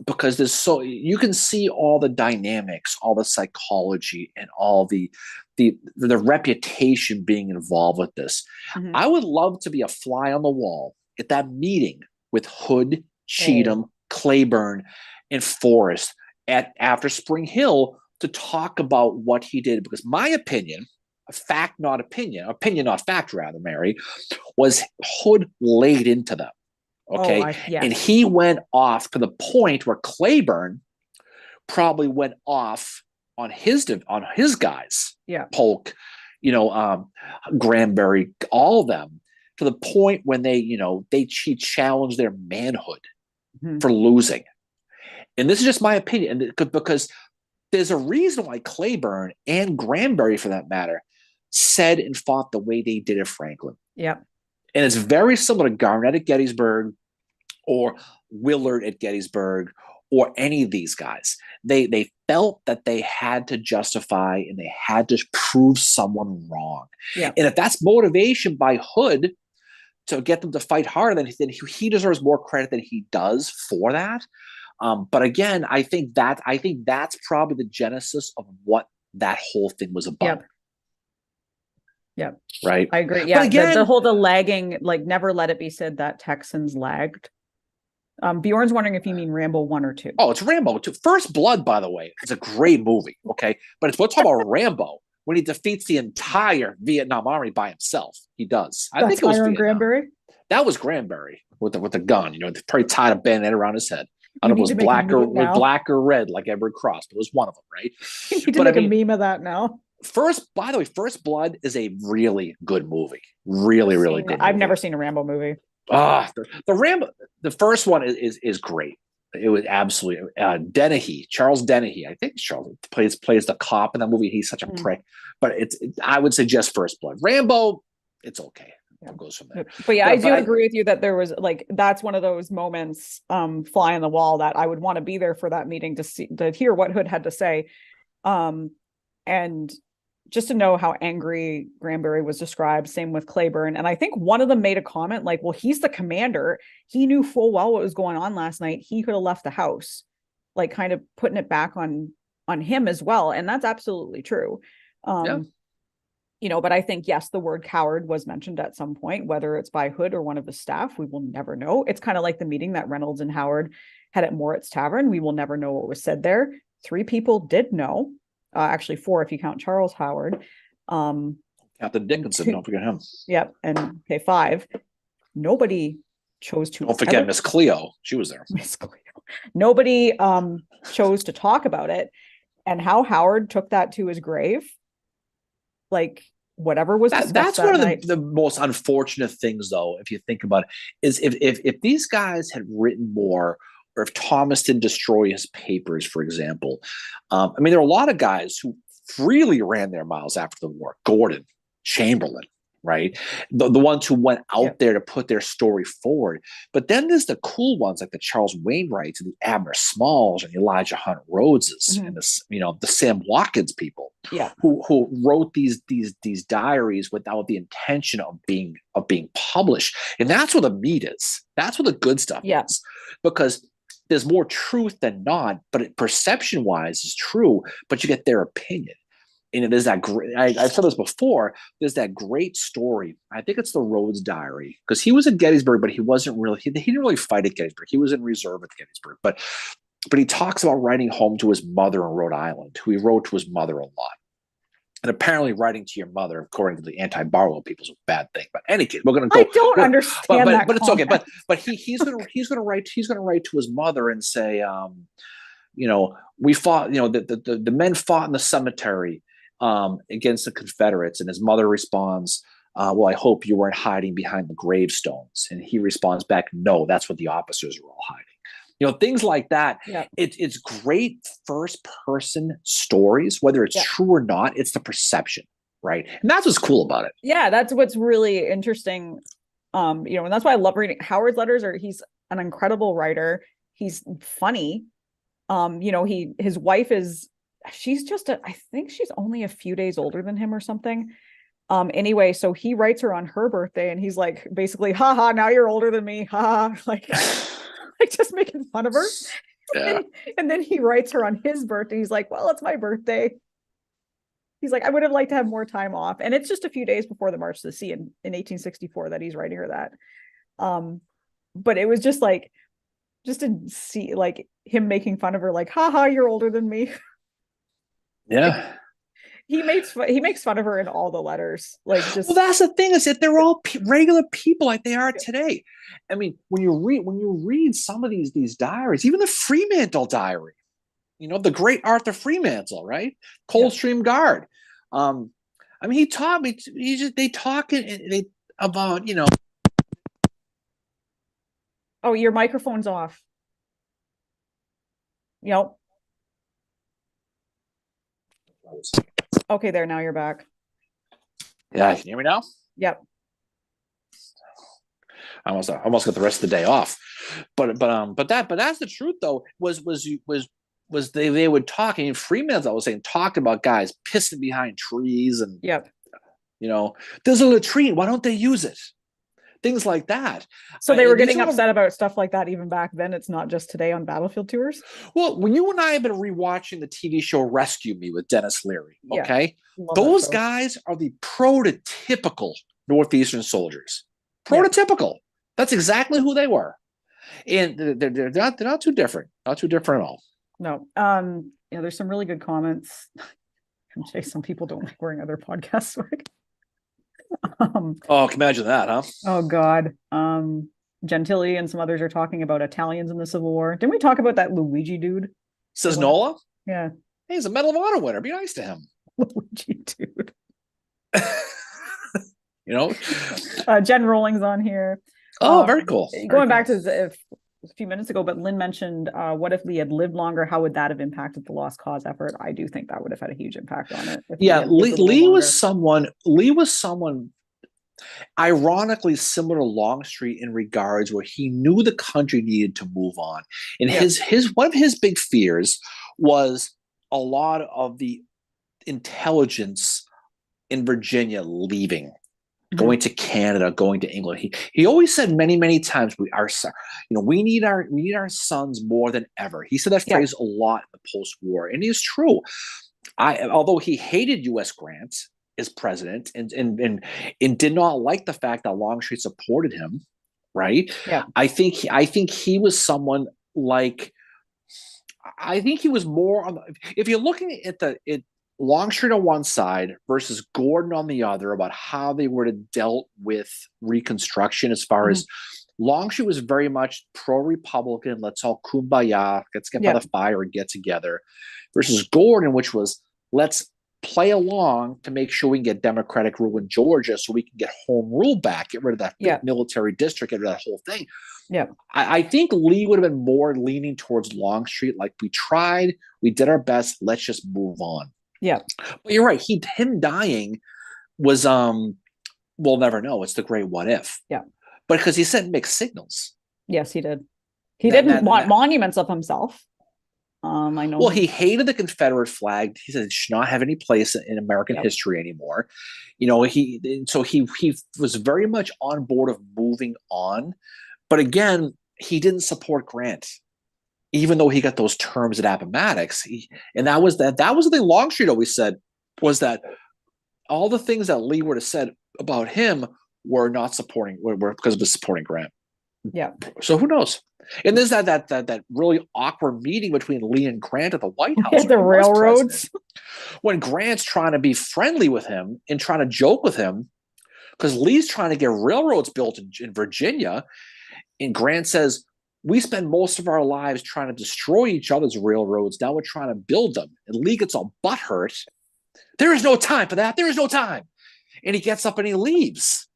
because you can see all the dynamics, all the psychology, and all the reputation being involved with this. Mm-hmm. I would love to be a fly on the wall at that meeting with Hood, Cheatham, Claiborne, and Forrest after Spring Hill to talk about what he did, because my opinion, fact not opinion, opinion not fact rather, Mary, was Hood laid into them. Okay. Yes. And he went off to the point where Clayburn probably went off on his guys. Yeah. Polk, Granberry, all of them, to the point when he challenged their manhood for losing. And this is just my opinion, because there's a reason why Clayburn and Granberry, for that matter, said and fought the way they did at Franklin. Yeah. And it's very similar to Garnett at Gettysburg or Willard at Gettysburg or any of these guys. They felt that they had to justify and they had to prove someone wrong. Yeah. And if that's motivation by Hood to get them to fight harder, then he deserves more credit than he does for that. But again, I think that's probably the genesis of what that whole thing was about. Yep. Right. I agree. Yeah. Again, the lagging, like, never let it be said that Texans lagged. Bjorn's wondering if you mean Rambo 1 or 2. Oh, it's Rambo 2. First Blood, by the way, is a great movie. Okay. But we're talking about Rambo when he defeats the entire Vietnam Army by himself. He does. I think it was Granberry. That was Granberry with the gun. Probably tied a bayonet around his head. I don't know if it was black or red, like Edward Cross, but it was one of them, right? You need to make a meme of that now. First Blood is a really good movie. Really, really good. I've never seen a Rambo movie. The Rambo, the first one is great. It was absolutely Dennehy, Charles Dennehy. I think Charles plays the cop in that movie. He's such a prick, but I would suggest First Blood. Rambo, it's okay. It goes from there. But yeah, I do agree with you that there was, like, that's one of those moments, fly on the wall, that I would want to be there for that meeting to hear what Hood had to say, and just to know how angry Granberry was described. Same with Clayburn. And I think one of them made a comment like, well, he's the commander. He knew full well what was going on last night. He could have left the house, like, kind of putting it back on him as well. And that's absolutely true. But I think, yes, the word coward was mentioned at some point, whether it's by Hood or one of the staff, we will never know. It's kind of like the meeting that Reynolds and Howard had at Moritz Tavern. We will never know what was said there. 3 people did know. Actually 4 if you count Charles Howard. Captain Dickinson, don't forget him. Yep. And 5. Nobody chose to. Don't forget Miss Cleo. She was there. Miss Cleo. Nobody chose to talk about it. And how Howard took that to his grave, like, whatever was that's one of the most unfortunate things, though, if you think about it, is if these guys had written more, or if Thomas didn't destroy his papers, for example. There are a lot of guys who freely ran their miles after the war. Gordon, Chamberlain, right? The ones who went out there to put their story forward. But then there's the cool ones like the Charles Wainwrights and the Abner Smalls and Elijah Hunt Rhodeses and the Sam Watkins people who wrote these diaries without the intention of being published. And that's where the meat is. That's where the good stuff is. Because there's more truth than not, but perception-wise is true, but you get their opinion. And there's that great, I've said this before, there's that great story. I think it's the Rhodes Diary, because he was at Gettysburg, but he wasn't really, he didn't really fight at Gettysburg. He was in reserve at Gettysburg, but he talks about writing home to his mother in Rhode Island, who he wrote to his mother a lot. And apparently writing to your mother, according to the anti-Barlow people, is a bad thing. But any case, we're going to go. I don't understand that. But it's okay. But he's going to write to his mother and say, we fought. The men fought in the cemetery against the Confederates, and his mother responds, well, I hope you weren't hiding behind the gravestones. And he responds back, no, that's what the officers were all hiding. Things like that. Yeah. It's great first person stories, whether it's true or not, it's the perception, right? And that's what's cool about it. Yeah, that's what's really interesting. And that's why I love reading Howard's letters. He's an incredible writer. He's funny. His wife she's just I think she's only a few days older than him or something. Anyway, so he writes her on her birthday and he's like, basically, haha, now you're older than me. Ha, like just making fun of her. Yeah. And then he writes her on his birthday. He's like, well, it's my birthday. He's like, I would have liked to have more time off. And it's just a few days before the March to the Sea in 1864 that he's writing her that. But it was just to see like him making fun of her, like, haha, you're older than me. Yeah. he makes fun of her in all the letters. Like, just, well, that's the thing, is that they're all regular people like they are today. I mean, when you read some of these diaries, even the Fremantle diary, the great Arthur Fremantle, right? Coldstream Guard. I mean, he taught me. They talk about. Oh, your microphone's off. Yep. Okay, there. Now you're back. Yeah, can you hear me now? Yep. I almost got the rest of the day off, but that's the truth though. Was they would talk, and Freeman's, I was saying, talked about guys pissing behind trees, and yep, there's a latrine, why don't they use it? Things like that. So they were getting upset about stuff like that even back then. It's not just today on battlefield tours. Well, when you and I have been rewatching the TV show Rescue Me with Dennis Leary, okay, those guys are the prototypical Northeastern soldiers. Prototypical. That's exactly who they were, and they're not too different. Not too different at all. No. There's some really good comments. Some people don't like wearing other podcast swag. Oh, can imagine that, huh? Oh God. Gentili and some others are talking about Italians in the Civil War. Didn't we talk about that Luigi dude? Says Nola? Yeah. Hey, he's a Medal of Honor winner. Be nice to him. Luigi dude. Jen Rolling's on here. Oh, very cool. Going back to a few minutes ago, but Lynn mentioned, what if Lee had lived longer? How would that have impacted the Lost Cause effort? I do think that would have had a huge impact on it. Yeah, Lee was someone ironically similar to Longstreet in regards where he knew the country needed to move on. And his one of his big fears was a lot of the intelligence in Virginia leaving, going to Canada, going to England. He always said many, many times, we need our sons more than ever. He said that phrase a lot in the post-war, and it's true. Although he hated U.S. Grant as president and did not like the fact that Longstreet supported him, right? Yeah. I think he was someone like, I think he was more on if you're looking at Longstreet on one side versus Gordon on the other about how they were to dealt with Reconstruction, as far as Longstreet was very much pro-Republican, let's all kumbaya, let's get by the fire and get together, versus Gordon, which was let's play along to make sure we can get democratic rule in Georgia so we can get home rule back, get rid of that big military district, get rid of that whole thing. Yeah, I think Lee would have been more leaning towards Longstreet, like we tried, we did our best, let's just move on. Yeah. But you're right. Him dying was we'll never know. It's the great what if. Yeah. But because he sent mixed signals. Yes, he did. He didn't want monuments of himself. I know. Well, he hated the Confederate flag. He said it should not have any place in American history anymore. He was very much on board of moving on. But again, he didn't support Grant. Even though he got those terms at Appomattox, and that was the thing Longstreet always said, was that all the things that Lee would have said about him were not supporting, were because of his supporting Grant. Yeah. So who knows? And there's that really awkward meeting between Lee and Grant at the White House. The railroads. When Grant's trying to be friendly with him and trying to joke with him, because Lee's trying to get railroads built in Virginia, and Grant says, we spend most of our lives trying to destroy each other's railroads. Now we're trying to build them. And Lee gets all butthurt. There is no time for that. There is no time. And he gets up and he leaves.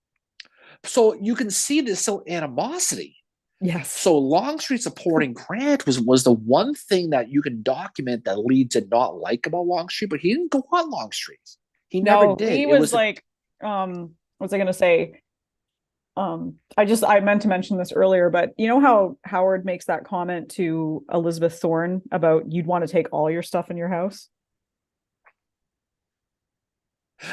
So you can see this animosity. Yes. So Longstreet supporting Grant was the one thing that you can document that Lee did not like about Longstreet, but he didn't go on Longstreet. He never did. He was like, what was I going to say? I meant to mention this earlier, but you know how Howard makes that comment to Elizabeth Thorne about you'd want to take all your stuff in your house?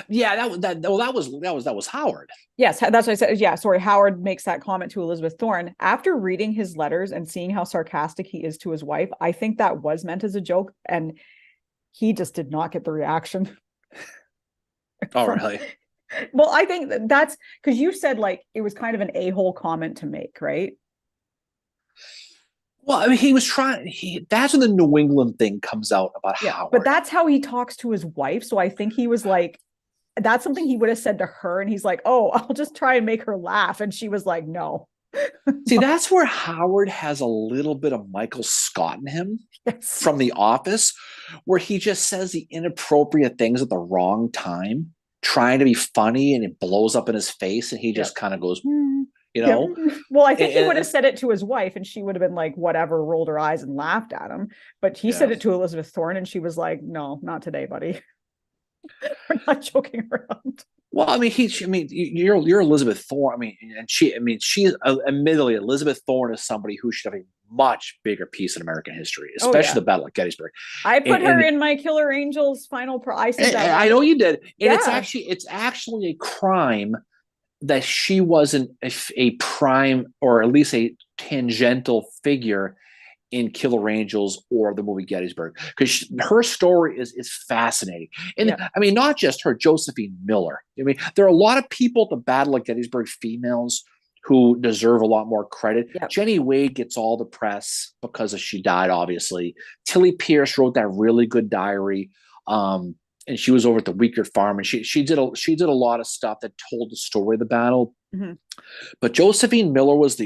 Yeah, that was Howard. Yes, that's what I said. Yeah, sorry. Howard makes that comment to Elizabeth Thorne. After reading his letters and seeing how sarcastic he is to his wife, I think that was meant as a joke, and he just did not get the reaction. Oh, really? Well, I think that's because you said like it was kind of an a-hole comment to make, right? Well, I mean, he was trying. That's when the New England thing comes out about Yeah, Howard. but that's how he talks to his wife. So I think he was like, that's something he would have said to her, and he's like, "Oh, I'll just try and make her laugh," and she was like, "No." See, that's where Howard has a little bit of Michael Scott in him Yes. from The Office, where he just says the inappropriate things at the wrong time, trying to be funny, and it blows up in his face, and he just kind of goes, you know. Well, I think he would have said it to his wife, and she would have been like, whatever, rolled her eyes and laughed at him. But he said it to Elizabeth Thorne, and she was like, "No, not today, buddy. We're not joking around." Well, I mean, you're Elizabeth Thorne. She's admittedly, Elizabeth Thorne is somebody who should have a much bigger piece in American history, especially the Battle of Gettysburg. I put her in my Killer Angels final. I said that. I know you did, and it's actually a crime that she wasn't a prime or at least a tangential figure in Killer Angels or the movie Gettysburg, because her story is fascinating. And I mean, not just her, Josephine Miller. I mean, there are a lot of people at the Battle of Gettysburg, females, who deserve a lot more credit. Jenny Wade gets all the press because she died, obviously. Tilly Pierce wrote that really good diary. And she was over at the Weikert Farm, and she did a lot of stuff that told the story of the battle. Mm-hmm. But Josephine Miller was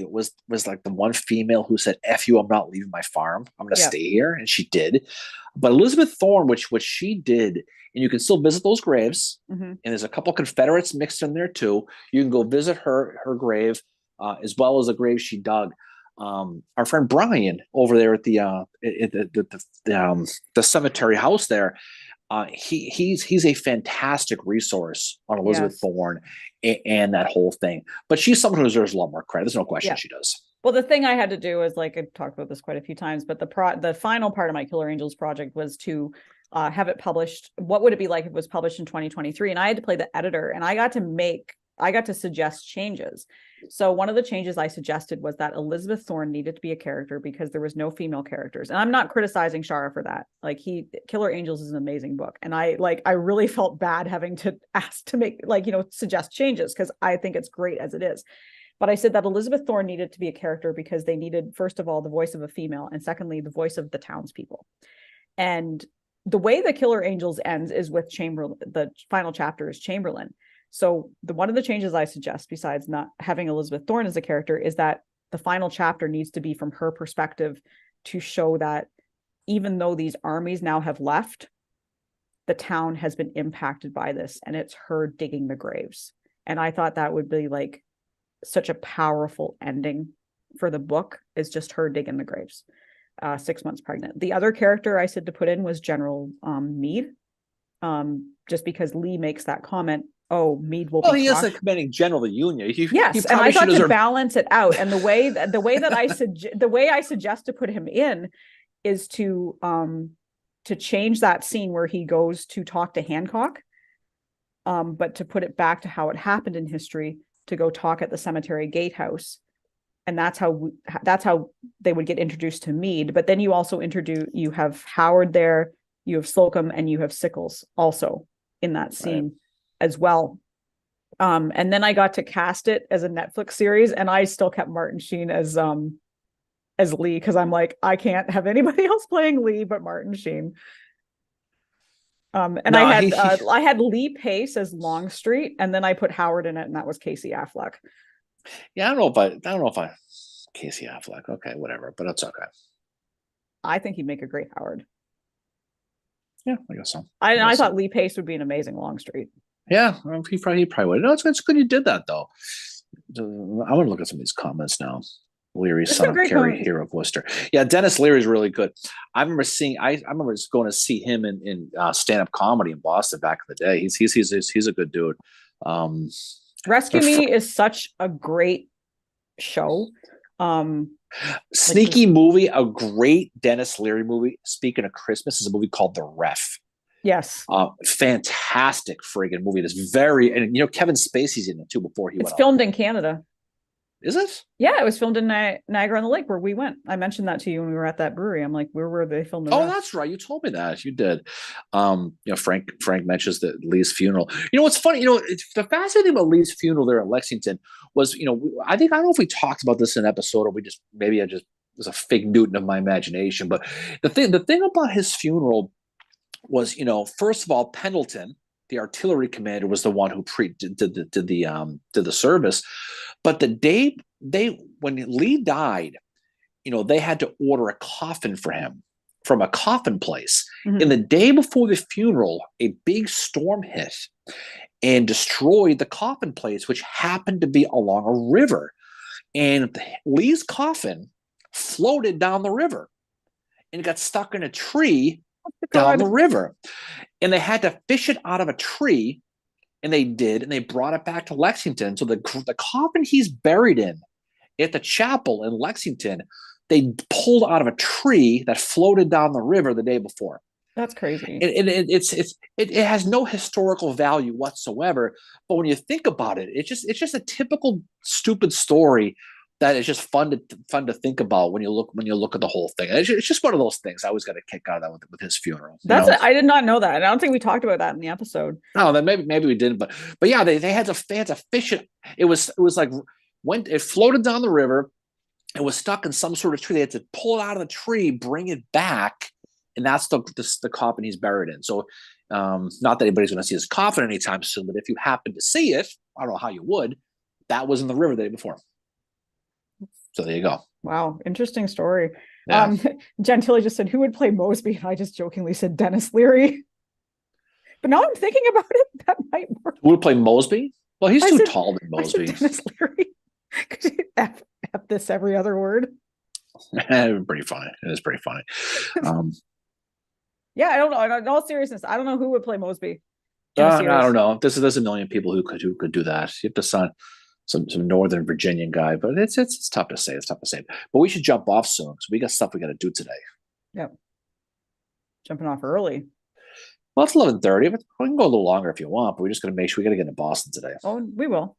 like the one female who said, "F you, I'm not leaving my farm. I'm going to stay here," and she did. But Elizabeth Thorne, what she did, and you can still visit those graves, and there's a couple Confederates mixed in there too. You can go visit her grave, as well as the grave she dug. Our friend Brian over there at the cemetery house there. He's a fantastic resource on Elizabeth Thorne and that whole thing. But she's someone who deserves a lot more credit. There's no question she does. Well, the thing I had to do is, like, I've talked about this quite a few times, but the final part of my Killer Angels project was to have it published. What would it be like if it was published in 2023? And I had to play the editor, and I got to suggest changes. So one of the changes I suggested was that Elizabeth Thorne needed to be a character because there was no female characters. And I'm not criticizing Shara for that. Like, Killer Angels is an amazing book. And I really felt bad having to ask to make, suggest changes, because I think it's great as it is. But I said that Elizabeth Thorne needed to be a character because they needed, first of all, the voice of a female, and secondly, the voice of the townspeople. And the way the Killer Angels ends is with Chamberlain. The final chapter is Chamberlain. So one of the changes I suggest, besides not having Elizabeth Thorne as a character, is that the final chapter needs to be from her perspective, to show that even though these armies now have left, the town has been impacted by this, and it's her digging the graves. And I thought that would be like such a powerful ending for the book, is just her digging the graves, 6 months pregnant. The other character I said to put in was General Meade, just because Lee makes that comment. Oh, Meade will. Well, he is the commanding general of the Union. Yes, and I thought to balance it out, and the way that I suggest to put him in is to change that scene where he goes to talk to Hancock, but to put it back to how it happened in history, to go talk at the cemetery gatehouse, and that's how they would get introduced to Meade. But then you also you have Howard there, you have Slocum, and you have Sickles also in that scene. Right. As well. And then I got to cast it as a Netflix series, and I still kept Martin Sheen as Lee, because I'm like, I can't have anybody else playing Lee but Martin Sheen. I had Lee Pace as Longstreet, and then I put Howard in it, and that was Casey Affleck. Yeah, I don't know if I Casey Affleck. Okay, whatever, but it's okay. I think he'd make a great Howard. Yeah, I guess so. I thought Lee Pace would be an amazing Longstreet. Yeah, he probably would. No, it's good you did that, though. I want to look at some of these comments now. Leary's son of Carrie, hero of Worcester. Yeah, Dennis Leary is really good. I remember just going to see him in stand-up comedy in Boston back in the day. He's a good dude. Rescue Me is such a great show. Sneaky movie, a great Dennis Leary movie. Speaking of Christmas, is a movie called The Ref. Yes. Fantastic friggin' movie. It's and Kevin Spacey's in it too before he went. It's filmed in Canada. Is it? Yeah, it was filmed in Niagara on the Lake, where we went. I mentioned that to you when we were at that brewery. I'm like, where were they filmed? Oh, that's right. You told me that. You did. Frank mentions that Lee's funeral. What's funny? The fascinating thing about Lee's funeral there in Lexington was, I don't know if we talked about this in an episode, or I just was a fig Newton of my imagination. But the thing about his funeral was, first of all, Pendleton, the artillery commander, was the one who did the service. But the day when Lee died, they had to order a coffin for him from a coffin place. Mhm. And the day before the funeral, a big storm hit and destroyed the coffin place, which happened to be along a river. And Lee's coffin floated down the river and got stuck in a tree down the river. And they had to fish it out of a tree, and they did, and they brought it back to Lexington. So the coffin he's buried in at the chapel in Lexington, they pulled out of a tree that floated down the river the day before. That's crazy. It has no historical value whatsoever. But when you think about it, it's just a typical stupid story that is just fun to think about when you look at the whole thing. It's just one of those things. I always got a kick out of that with his funeral. I did not know that. I don't think we talked about that in the episode. No, then maybe we didn't. But yeah, they had to fish it. It was like it floated down the river. It was stuck in some sort of tree. They had to pull it out of the tree, bring it back, and that's the coffin he's buried in. So, not that anybody's going to see his coffin anytime soon, but if you happen to see it, I don't know how you would. That was in the river the day before. So there you go. Wow, interesting story. Yeah. Jen Tilly just said, "Who would play Mosby?" And I just jokingly said Dennis Leary. But now I'm thinking about it, that might work. Who would play Mosby? Well, he's too tall than Mosby. Dennis Leary. Could you F this every other word? Pretty funny. It is pretty funny. Yeah, I don't know. In all seriousness, I don't know who would play Mosby. I don't know. There's a million people who could do that. You have to sign some Northern Virginian guy, but it's tough to say. It's tough to say. But we should jump off soon because we got stuff we got to do today. Yep. Jumping off early. Well, it's 11:30, but we can go a little longer if you want. But we just got to make sure we got to get to Boston today. Oh, we will.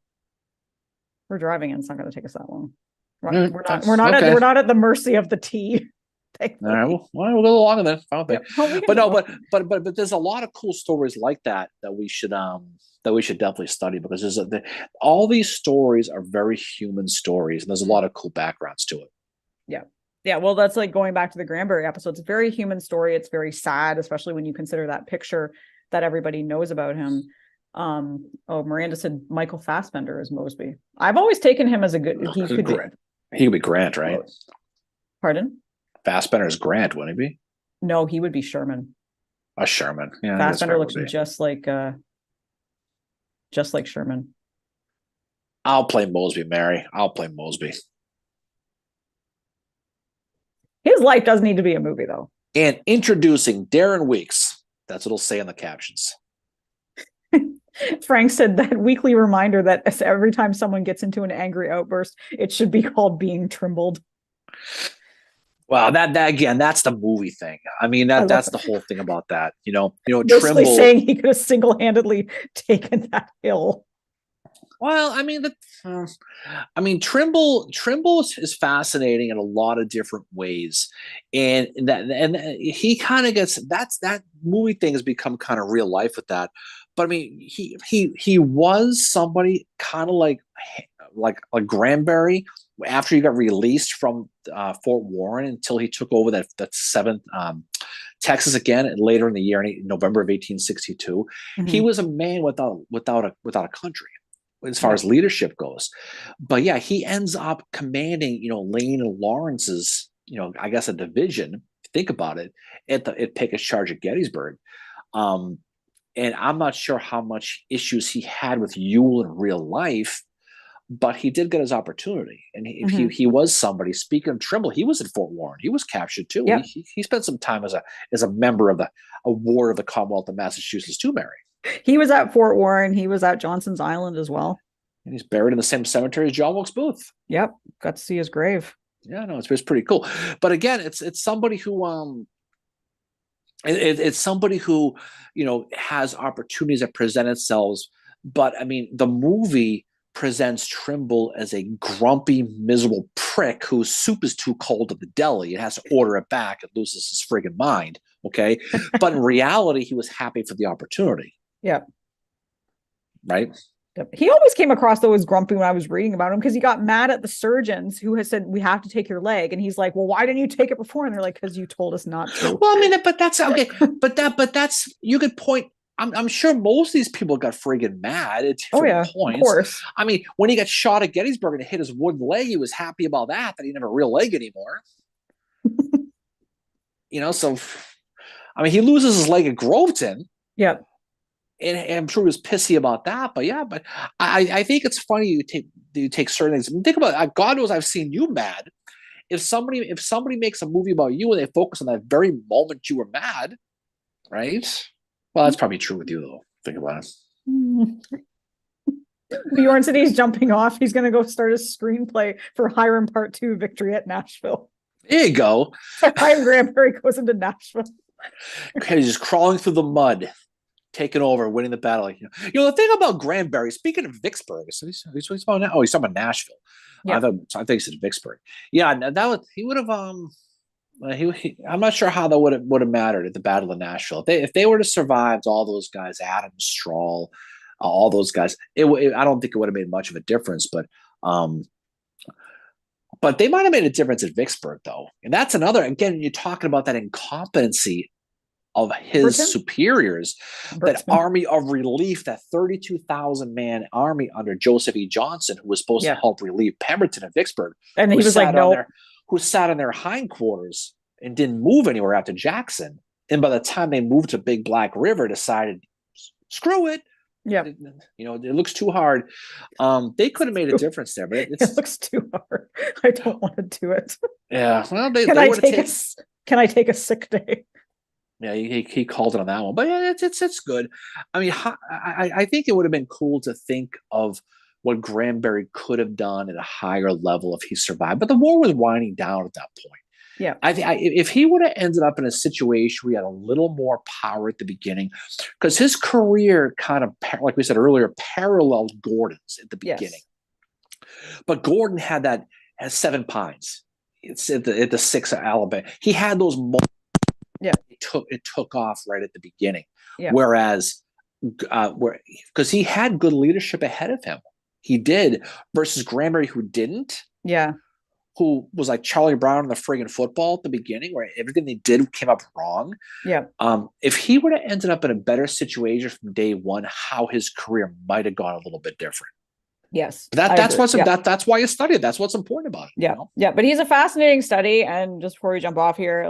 We're driving, and it's not going to take us that long. We're not at the mercy of the tea. All right, well, we'll go a little longer then. But there's a lot of cool stories like that we should definitely study, because all these stories are very human stories, and there's a lot of cool backgrounds to it. Yeah. Well, that's like going back to the Granbury episode. It's a very human story. It's very sad, especially when you consider that picture that everybody knows about him. Miranda said Michael Fassbender is Mosby. I've always taken him as a good. He could be Grant, right? Pardon? Fassbender is Grant, wouldn't he be? No, he would be Sherman. Sherman. Yeah, Fassbender looks just like Sherman. I'll play Mosby, Mary. I'll play Mosby. His life does need to be a movie, though. And introducing Darren Weeks. That's what it'll say in the captions. Frank said that weekly reminder that every time someone gets into an angry outburst, it should be called being trimbled. Well, that again, that's the movie thing. I mean, that's the whole thing about that. Basically Trimble saying he could have single-handedly taken that hill. Well, Trimble is fascinating in a lot of different ways, and he kind of gets that movie thing has become kind of real life with that. But I mean, he was somebody kind of like Granbury after he got released from Fort Warren until he took over that 7th Texas again, and later in the year, in November of 1862. Mm-hmm. He was a man without a country as far as leadership goes. But yeah, he ends up commanding, Lane and Lawrence's, I guess a division, think about it, at Pickett's charge at Gettysburg. And I'm not sure how much issues he had with Ewell in real life, but he did get his opportunity. And he was somebody. Speaking of Trimble, he was in Fort Warren. He was captured too. Yep. He spent some time as a member of a ward of the Commonwealth of Massachusetts too, Mary. He was at Fort Warren. He was at Johnson's Island as well. And he's buried in the same cemetery as John Wilkes Booth. Yep. Got to see his grave. Yeah, no, it's pretty cool. But again, it's somebody who it's somebody who, has opportunities that present themselves. But I mean, the movie presents Trimble as a grumpy, miserable prick whose soup is too cold at the deli and has to order it back and loses his friggin' mind. Okay. But in reality, he was happy for the opportunity. Yeah. Right. He always came across though as grumpy when I was reading about him, because he got mad at the surgeons who had said, we have to take your leg, and he's like, well, why didn't you take it before? And they're like, because you told us not to. Well, I mean, but that's okay. but that's, you could point. I'm sure most of these people got friggin' mad at different points. Of course. I mean, when he got shot at Gettysburg and hit his wooden leg, he was happy about that he didn't have a real leg anymore. So I mean, he loses his leg at Groveton. Yeah. And I'm sure he was pissy about that, but I think it's funny you take certain things. I mean, think about it. God knows I've seen you mad. If somebody makes a movie about you and they focus on that very moment you were mad, right? Well, that's probably true with you though. Think about it. Bjorn said he's jumping off. He's going to go start a screenplay for Hiram Part 2, Victory at Nashville. There you go. Hiram Granberry goes into Nashville. Okay, he's just crawling through the mud, taking over, winning the battle. The thing about Granberry, speaking of Vicksburg, he's talking about Nashville. Yeah. I think he said Vicksburg. Yeah, he would have. I'm not sure how that would have mattered at the Battle of Nashville. If they were to survive all those guys, Adams, Strahl, all those guys, I don't think it would have made much of a difference. But they might have made a difference at Vicksburg, though. And that's another, again, you're talking about that incompetency of his superiors, that army of relief, that 32,000-man army under Joseph E. Johnston, who was supposed to help relieve Pemberton and Vicksburg. And he was like, no. Who sat in their hindquarters and didn't move anywhere after Jackson. And by the time they moved to Big Black River, decided, screw it. Yeah. It looks too hard. They could have made a difference there, but it looks too hard. I don't want to do it. Yeah. Well, can I take a sick day? Yeah, he called it on that one, but yeah, it's good. I mean, I think it would have been cool to think of what Granberry could have done at a higher level if he survived. But the war was winding down at that point. Yeah, if he would have ended up in a situation where he had a little more power at the beginning, because his career kind of, like we said earlier, paralleled Gordon's at the beginning. Yes. But Gordon has 7 Pines. It's at the 6 of Alabama. He had those moments. Yeah, it took off right at the beginning. Yeah. Whereas, because he had good leadership ahead of him, he did, versus Granberry, who didn't. Yeah. Who was like Charlie Brown in the friggin' football at the beginning, where everything they did came up wrong. Yeah. If he would have ended up in a better situation from day one, how his career might have gone a little bit different. Yes. That's why you study it. That's what's important about it. Yeah. Yeah. But he's a fascinating study. And just before we jump off here,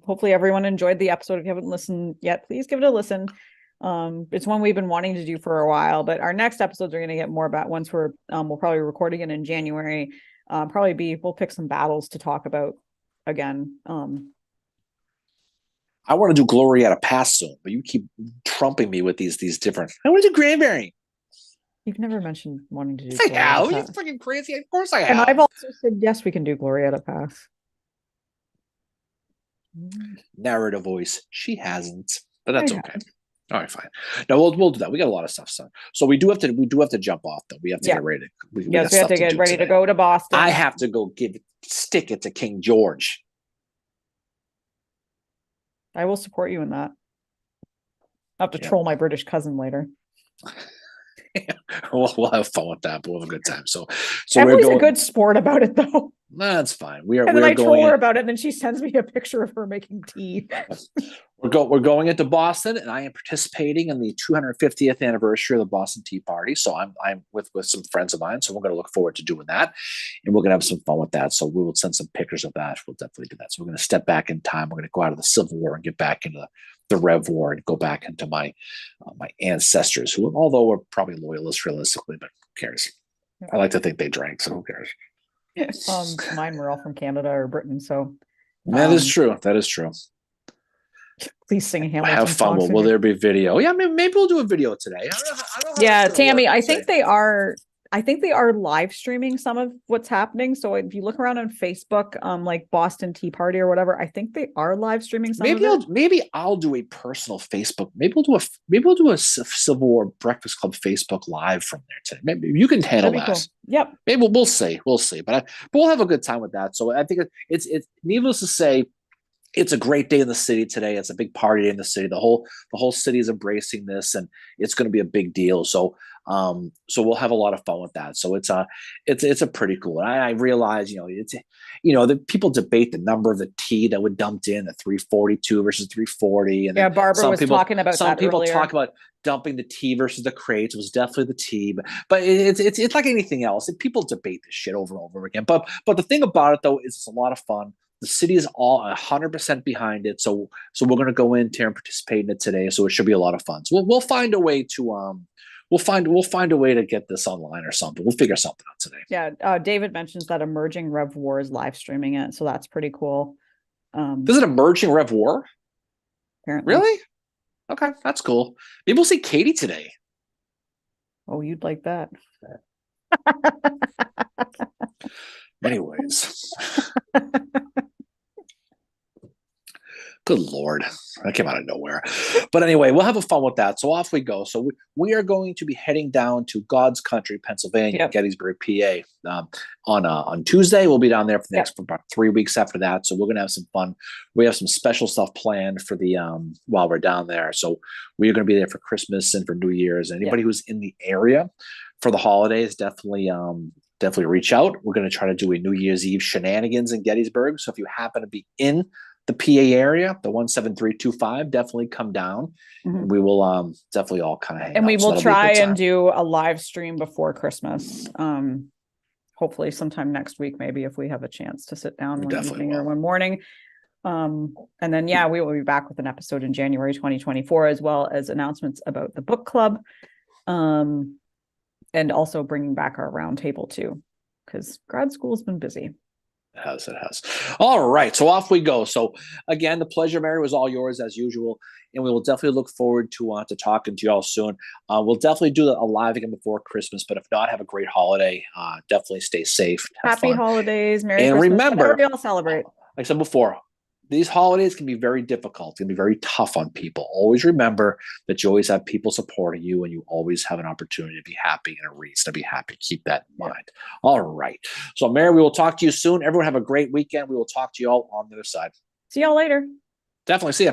hopefully everyone enjoyed the episode. If you haven't listened yet, please give it a listen. It's one we've been wanting to do for a while, but our next episodes are going to get more about once we'll probably record again in January. We'll pick some battles to talk about again. I want to do Glorietta Pass soon, but you keep trumping me with these different. I want to do Granberry. You've never mentioned wanting to do. I have. You're freaking crazy. Of course I have. And I've also said yes, we can do Glorietta Pass. Narrative voice. She hasn't, but that's okay. All right, fine. No, we'll do that. We got a lot of stuff, son. So we do have to jump off though. We have to get ready. We have to get ready to go to Boston. I have to go stick it to King George. I will support you in that. I'll have to troll my British cousin later. We'll have fun with that, but we'll have a good time. So Emily's a good sport about it, though. That's fine. I troll her about it, and then she sends me a picture of her making tea. We're going into Boston, and I am participating in the 250th anniversary of the Boston Tea Party. So I'm with some friends of mine. So we're going to look forward to doing that, and we're going to have some fun with that. So we will send some pictures of that. We'll definitely do that. So we're going to step back in time. We're going to go out of the Civil War and get back into the Rev War and go back into my ancestors, who, although were probably loyalists realistically, but who cares? I like to think they drank, so who cares? Mine were all from Canada or Britain, so that is true. That is true. Please sing a Hamilton. Have fun. Will there be video? Yeah, maybe we'll do a video today. I don't yeah, Tammy, I think they are live streaming some of what's happening. So if you look around on Facebook, like Boston Tea Party or whatever, I think they are live streaming some of it. Maybe I'll do a personal Facebook. Maybe we'll do a Civil War Breakfast Club Facebook Live from there today. Maybe you can handle that. Cool. Yep. Maybe we'll see. But we'll have a good time with that. So I think it's needless to say, it's a great day in the city today. It's a big party in the city. The whole city is embracing this, and it's going to be a big deal. So So we'll have a lot of fun with that. So it's a pretty cool. And I realize, the people debate the number of the tea that would dumped in, the 342 versus 340. And yeah, Barbara was talking about some that people earlier. talk about dumping the tea versus the crates. It was definitely the tea, but it's like anything else. People debate this shit over and over again. But the thing about it though is it's a lot of fun. The city is all 100% behind it. So we're going to go in there and participate in it today. So it should be a lot of fun. So we'll find a way to we'll find a way to get this online or something. We'll figure something out today. Yeah, David mentions that Emerging Rev War is live streaming it, so that's pretty cool. This is an Emerging Rev War? Apparently. Really? Okay, that's cool. Maybe we'll see Katie today. Oh, you'd like that. Anyways. Good Lord. That came out of nowhere. But anyway, we'll have a fun with that. So off we go. So we are going to be heading down to God's Country, Pennsylvania, Gettysburg, PA. On Tuesday, we'll be down there for about 3 weeks after that. So we're going to have some fun. We have some special stuff planned for the while we're down there. So we're going to be there for Christmas and for New Year's. Anybody who's in the area for the holidays, definitely reach out. We're going to try to do a New Year's Eve shenanigans in Gettysburg. So if you happen to be in the PA area, the 17325, definitely come down. Mm-hmm. We will definitely all kind of hang out. And we will try and do a live stream before Christmas. Hopefully sometime next week, maybe, if we have a chance to sit down one evening or one morning. And then we will be back with an episode in January 2024, as well as announcements about the book club. And also bringing back our roundtable too, because grad school's been busy. It has. All right. So off we go. So again, the pleasure, Mary, was all yours as usual. And we will definitely look forward to talking to you all soon. We'll definitely do a live again before Christmas, but if not, have a great holiday. Definitely stay safe. Happy holidays. Merry and Christmas. Remember, we all celebrate. Like I said before, these holidays can be very difficult. It can be very tough on people. Always remember that you always have people supporting you, and you always have an opportunity to be happy and a reason to be happy. Keep that in mind. All right. So, Mary, we will talk to you soon. Everyone have a great weekend. We will talk to you all on the other side. See y'all later. Definitely. See ya.